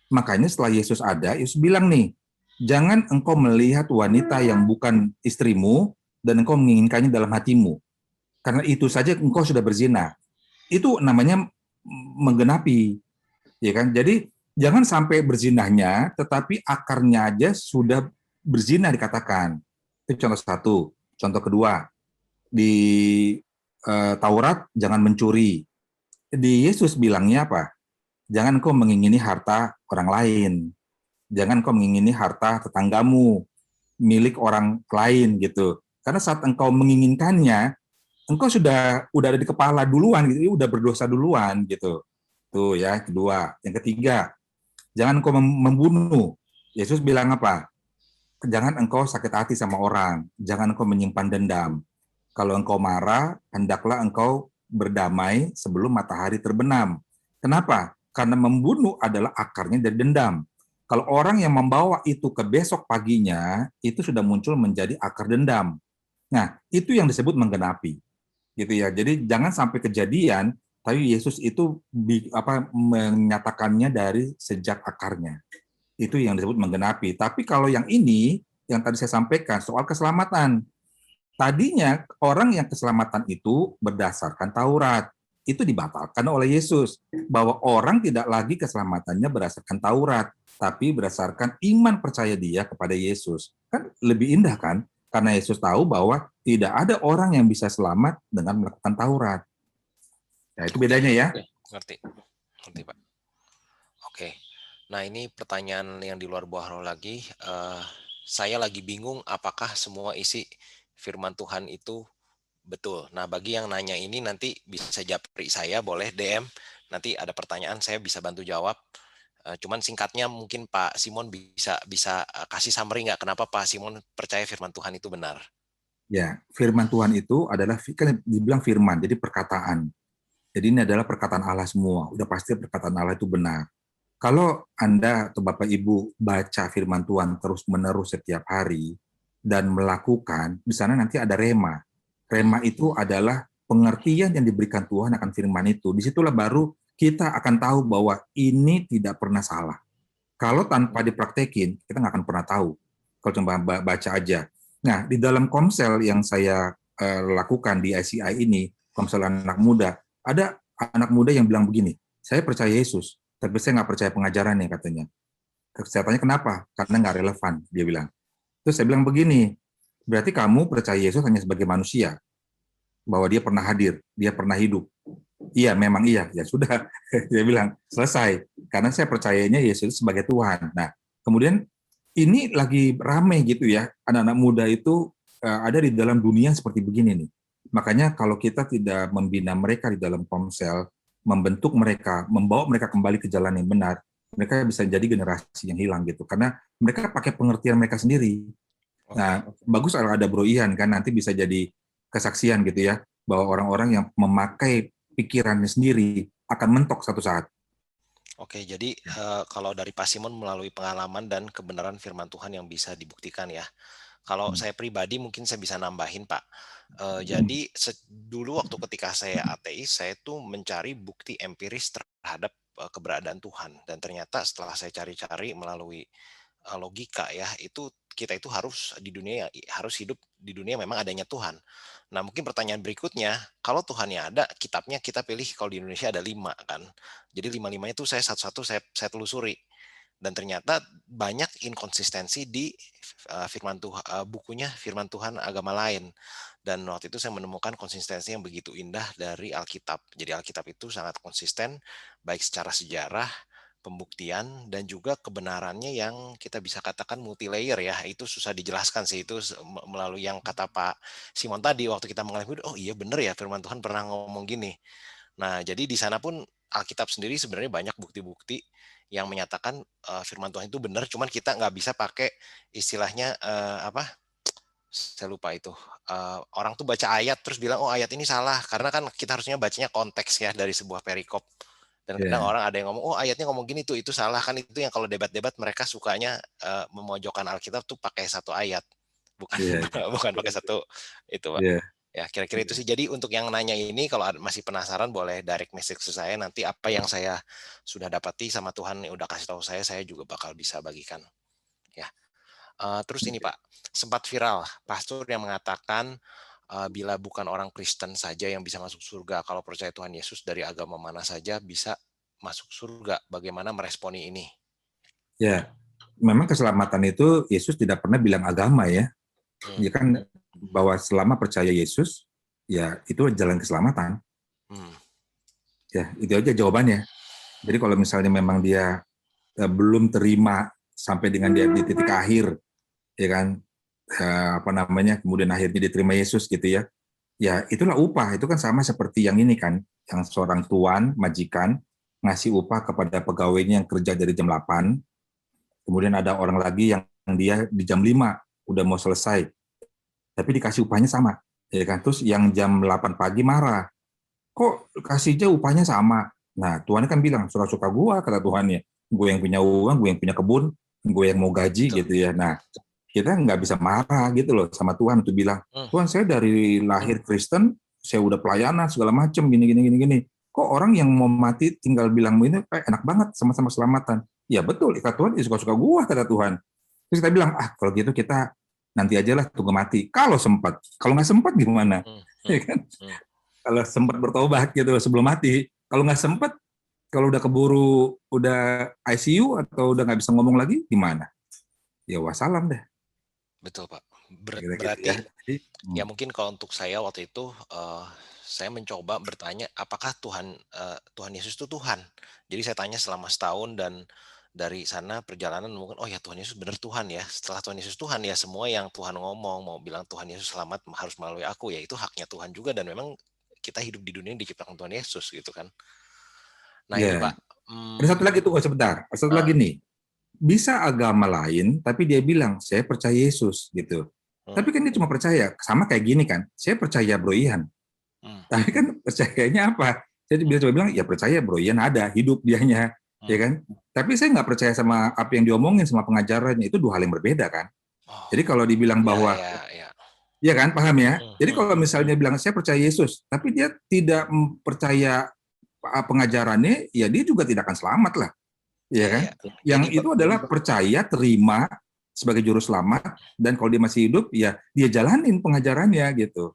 Makanya setelah Yesus ada, Yesus bilang nih, jangan engkau melihat wanita yang bukan istrimu dan engkau menginginkannya dalam hatimu. Karena itu saja engkau sudah berzina. Itu namanya menggenapi, ya kan? Jadi jangan sampai berzinahnya, tetapi akarnya aja sudah berzina dikatakan. Itu contoh satu. Contoh kedua, di Taurat jangan mencuri. Di Yesus bilangnya apa? Jangan kau mengingini harta orang lain. Jangan kau mengingini harta tetanggamu, milik orang lain gitu. Karena saat engkau menginginkannya, engkau sudah ada di kepala duluan gitu, udah berdosa duluan gitu. Tuh ya, kedua. Yang ketiga, jangan engkau membunuh. Yesus bilang apa? Jangan engkau sakit hati sama orang, jangan engkau menyimpan dendam. Kalau engkau marah, hendaklah engkau berdamai sebelum matahari terbenam. Kenapa? Karena membunuh adalah akarnya dari dendam. Kalau orang yang membawa itu ke besok paginya, itu sudah muncul menjadi akar dendam. Nah, itu yang disebut menggenapi. Gitu ya. Jadi jangan sampai kejadian, tapi Yesus itu menyatakannya dari sejak akarnya. Itu yang disebut menggenapi. Tapi kalau yang ini, yang tadi saya sampaikan, soal keselamatan. Tadinya orang yang keselamatan itu berdasarkan Taurat. Itu dibatalkan oleh Yesus. Bahwa orang tidak lagi keselamatannya berdasarkan Taurat, tapi berdasarkan iman percaya dia kepada Yesus. Kan lebih indah kan? Karena Yesus tahu bahwa tidak ada orang yang bisa selamat dengan melakukan Taurat. Nah, itu bedanya ya. Ngerti, Pak. Oke. Nah, ini pertanyaan yang di luar buah roh lagi. Saya lagi bingung apakah semua isi firman Tuhan itu betul. Nah, bagi yang nanya ini nanti bisa japri saya, boleh DM. Nanti ada pertanyaan saya bisa bantu jawab. Cuman singkatnya mungkin Pak Simon bisa kasih summary nggak kenapa Pak Simon percaya firman Tuhan itu benar? Ya, firman Tuhan itu adalah kan dibilang firman, jadi perkataan. Jadi ini adalah perkataan Allah semua. Udah pasti perkataan Allah itu benar. Kalau Anda atau Bapak Ibu baca firman Tuhan terus-menerus setiap hari dan melakukan, di sana nanti ada rema. Rema itu adalah pengertian yang diberikan Tuhan akan firman itu. Disitulah baru kita akan tahu bahwa ini tidak pernah salah. Kalau tanpa dipraktekin, kita nggak akan pernah tahu. Kalau cuma baca aja. Nah, di dalam komsel yang saya lakukan di ICI ini, komsel anak muda, ada anak muda yang bilang begini, saya percaya Yesus, tapi saya nggak percaya pengajarannya katanya. Saya tanya kenapa? Karena nggak relevan, dia bilang. Terus saya bilang begini, berarti kamu percaya Yesus hanya sebagai manusia, bahwa dia pernah hadir, dia pernah hidup. Iya, memang iya. Ya sudah, dia bilang selesai. Karena saya percayanya Yesus sebagai Tuhan. Nah, kemudian ini lagi ramai gitu ya, anak-anak muda itu ada di dalam dunia seperti begini nih. Makanya kalau kita tidak membina mereka di dalam komsel, membentuk mereka, membawa mereka kembali ke jalan yang benar, mereka bisa jadi generasi yang hilang gitu. Karena mereka pakai pengertian mereka sendiri. Nah, bagus kalau ada Bro Ihan kan nanti bisa jadi kesaksian gitu ya, bahwa orang-orang yang memakai pikirannya sendiri akan mentok satu saat. Oke, jadi kalau dari Pak Simon melalui pengalaman dan kebenaran firman Tuhan yang bisa dibuktikan ya. Kalau saya pribadi mungkin saya bisa nambahin Pak. Jadi dulu waktu ketika saya ateis, saya tuh mencari bukti empiris terhadap keberadaan Tuhan. Dan ternyata setelah saya cari-cari melalui logika ya, itu kita itu harus di dunia harus hidup di dunia memang adanya Tuhan. Nah mungkin pertanyaan berikutnya, kalau Tuhannya ada, kitabnya kita pilih kalau di Indonesia ada 5 kan. Jadi 5-5 itu saya satu-satu saya telusuri. Dan ternyata banyak inkonsistensi di firman Tuhan, bukunya firman Tuhan agama lain. Dan waktu itu saya menemukan konsistensi yang begitu indah dari Alkitab. Jadi Alkitab itu sangat konsisten, baik secara sejarah, pembuktian, dan juga kebenarannya yang kita bisa katakan multi-layer ya. Itu susah dijelaskan sih, itu melalui yang kata Pak Simon tadi, waktu kita mengalami, oh iya bener ya firman Tuhan pernah ngomong gini. Nah, jadi di sana pun Alkitab sendiri sebenarnya banyak bukti-bukti yang menyatakan firman Tuhan itu benar, cuman kita nggak bisa pakai istilahnya apa? Saya lupa itu. Orang tuh baca ayat terus bilang, oh ayat ini salah, karena kan kita harusnya bacanya konteks ya dari sebuah perikop. Dan kadang orang ada yang ngomong, oh ayatnya ngomong gini tuh, itu salah. Kan itu yang kalau debat-debat mereka sukanya memojokkan Alkitab tuh pakai satu ayat, bukan bukan pakai satu itu, Pak. Ya kira-kira itu sih. Jadi untuk yang nanya ini, kalau masih penasaran boleh direct message ke saya. Nanti apa yang saya sudah dapati sama Tuhan yang udah kasih tahu saya juga bakal bisa bagikan. Ya. Terus ini Pak, sempat viral pastor yang mengatakan bila bukan orang Kristen saja yang bisa masuk surga, kalau percaya Tuhan Yesus dari agama mana saja bisa masuk surga. Bagaimana meresponi ini? Ya, memang keselamatan itu Yesus tidak pernah bilang agama ya. Ya kan bahwa selama percaya Yesus, ya itu jalan keselamatan. Ya, itu aja jawabannya. Jadi kalau misalnya memang dia belum terima sampai dengan dia di titik akhir, ya kan, apa namanya, kemudian akhirnya diterima Yesus gitu ya. Ya itulah upah, itu kan sama seperti yang ini kan, yang seorang tuan, majikan, ngasih upah kepada pegawainya yang kerja dari jam 8, kemudian ada orang lagi yang dia di jam 5 udah mau selesai, tapi dikasih upahnya sama, ya kan. Terus yang jam 8 pagi marah, kok kasihnya upahnya sama? Nah, Tuhan kan bilang, suka-suka gua, kata Tuhannya. Gue yang punya uang, gue yang punya kebun, gue yang mau gaji, gitu ya. Nah, kita nggak bisa marah gitu loh sama Tuhan untuk bilang, Tuhan saya dari lahir Kristen, saya udah pelayanan segala macam, gini. Kok orang yang mau mati tinggal bilang ini enak banget, sama-sama selamatan. Ya betul, kata Tuhan, ya suka-suka gua, kata Tuhan. Terus kita bilang, kalau gitu kita nanti aja lah tunggu mati. Kalau sempat, kalau nggak sempat gimana? Ya kan? Kalau sempat bertobat gitu sebelum mati. Kalau nggak sempat, kalau udah keburu udah ICU atau udah nggak bisa ngomong lagi, gimana? Ya wassalam deh. Betul Pak. Berarti ya mungkin kalau untuk saya waktu itu saya mencoba bertanya apakah Tuhan Yesus itu Tuhan. Jadi saya tanya selama setahun dan dari sana perjalanan mungkin oh ya Tuhan Yesus benar Tuhan ya. Setelah Tuhan Yesus Tuhan ya semua yang Tuhan ngomong mau bilang Tuhan Yesus selamat harus melalui aku ya itu haknya Tuhan juga dan memang kita hidup di dunia yang diciptakan Tuhan Yesus gitu kan. Nah ini Pak. Ada satu lagi tuh sebentar. Satu lagi nih. Bisa agama lain tapi dia bilang saya percaya Yesus gitu. Tapi kan dia cuma percaya sama kayak gini kan. Saya percaya Bro Ian. Tapi kan percayanya apa? Saya bisa coba bilang ya percaya Bro Ian ada hidup dianya, ya kan? Tapi saya nggak percaya sama apa yang diomongin sama pengajarannya itu dua hal yang berbeda kan. Jadi kalau dibilang bahwa ya kan, paham ya? Jadi kalau misalnya bilang saya percaya Yesus, tapi dia tidak percaya pengajarannya, ya dia juga tidak akan selamat lah. Ya kan? Yang itu adalah percaya, terima sebagai juru selamat, dan kalau dia masih hidup, ya dia jalanin pengajarannya gitu.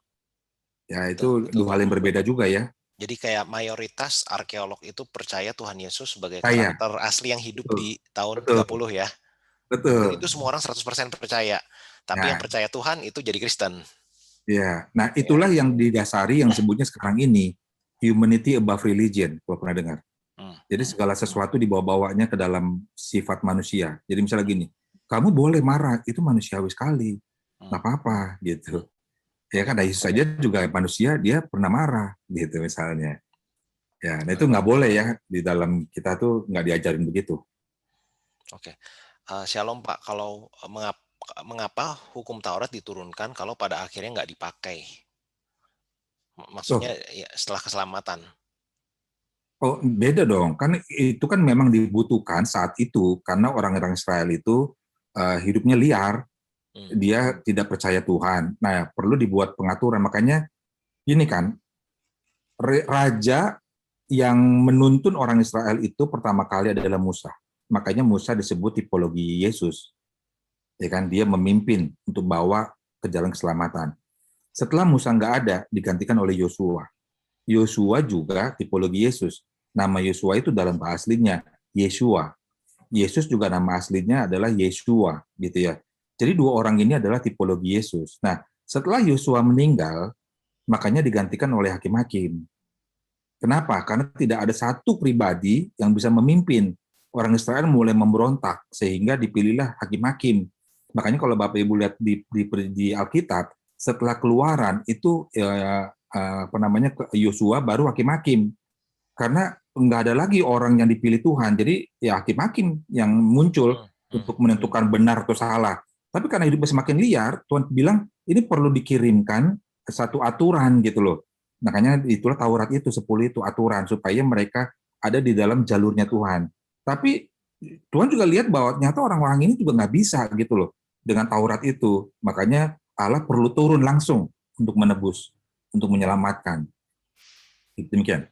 Ya itu dua hal yang berbeda juga ya. Jadi kayak mayoritas arkeolog itu percaya Tuhan Yesus sebagai karakter asli yang hidup di tahun 30 ya. Betul. Dan itu semua orang 100% percaya. Tapi yang percaya Tuhan itu jadi Kristen. Ya, nah itulah yang didasari yang disebutnya sekarang ini humanity above religion, kalau pernah dengar. Jadi segala sesuatu dibawa-bawanya ke dalam sifat manusia. Jadi misalnya gini, kamu boleh marah, itu manusiawi sekali, nggak apa-apa gitu. Ya kan, Yesus saja juga manusia, dia pernah marah gitu misalnya. Ya, nah itu nggak boleh ya di dalam kita tuh nggak diajarin begitu. Oke, Shalom Pak. Kalau mengapa hukum Taurat diturunkan kalau pada akhirnya nggak dipakai? Maksudnya ya, setelah keselamatan. Oh, beda dong. Kan itu kan memang dibutuhkan saat itu karena orang-orang Israel itu hidupnya liar. Dia tidak percaya Tuhan. Nah, perlu dibuat pengaturan. Makanya ini kan raja yang menuntun orang Israel itu pertama kali adalah Musa. Makanya Musa disebut tipologi Yesus. Ya kan, dia memimpin untuk bawa ke jalan keselamatan. Setelah Musa nggak ada, digantikan oleh Yosua. Yosua juga tipologi Yesus. Nama Yosua itu dalam bahasa aslinya Yeshua. Yesus juga nama aslinya adalah Yeshua, gitu ya. Jadi dua orang ini adalah tipologi Yesus. Nah, setelah Yosua meninggal, makanya digantikan oleh hakim-hakim. Kenapa? Karena tidak ada satu pribadi yang bisa memimpin. Orang Israel mulai memberontak, sehingga dipilihlah hakim-hakim. Makanya kalau Bapak Ibu lihat di Alkitab, setelah keluaran itu Yosua baru hakim-hakim. Karena nggak ada lagi orang yang dipilih Tuhan. Jadi ya hakim-hakim yang muncul untuk menentukan benar atau salah. Tapi karena hidupnya semakin liar, Tuhan bilang ini perlu dikirimkan satu aturan gitu loh. Makanya itulah Taurat itu, 10 itu aturan supaya mereka ada di dalam jalurnya Tuhan. Tapi Tuhan juga lihat bahwa ternyata orang-orang ini juga nggak bisa gitu loh dengan Taurat itu. Makanya Allah perlu turun langsung untuk menebus, untuk menyelamatkan. Demikian.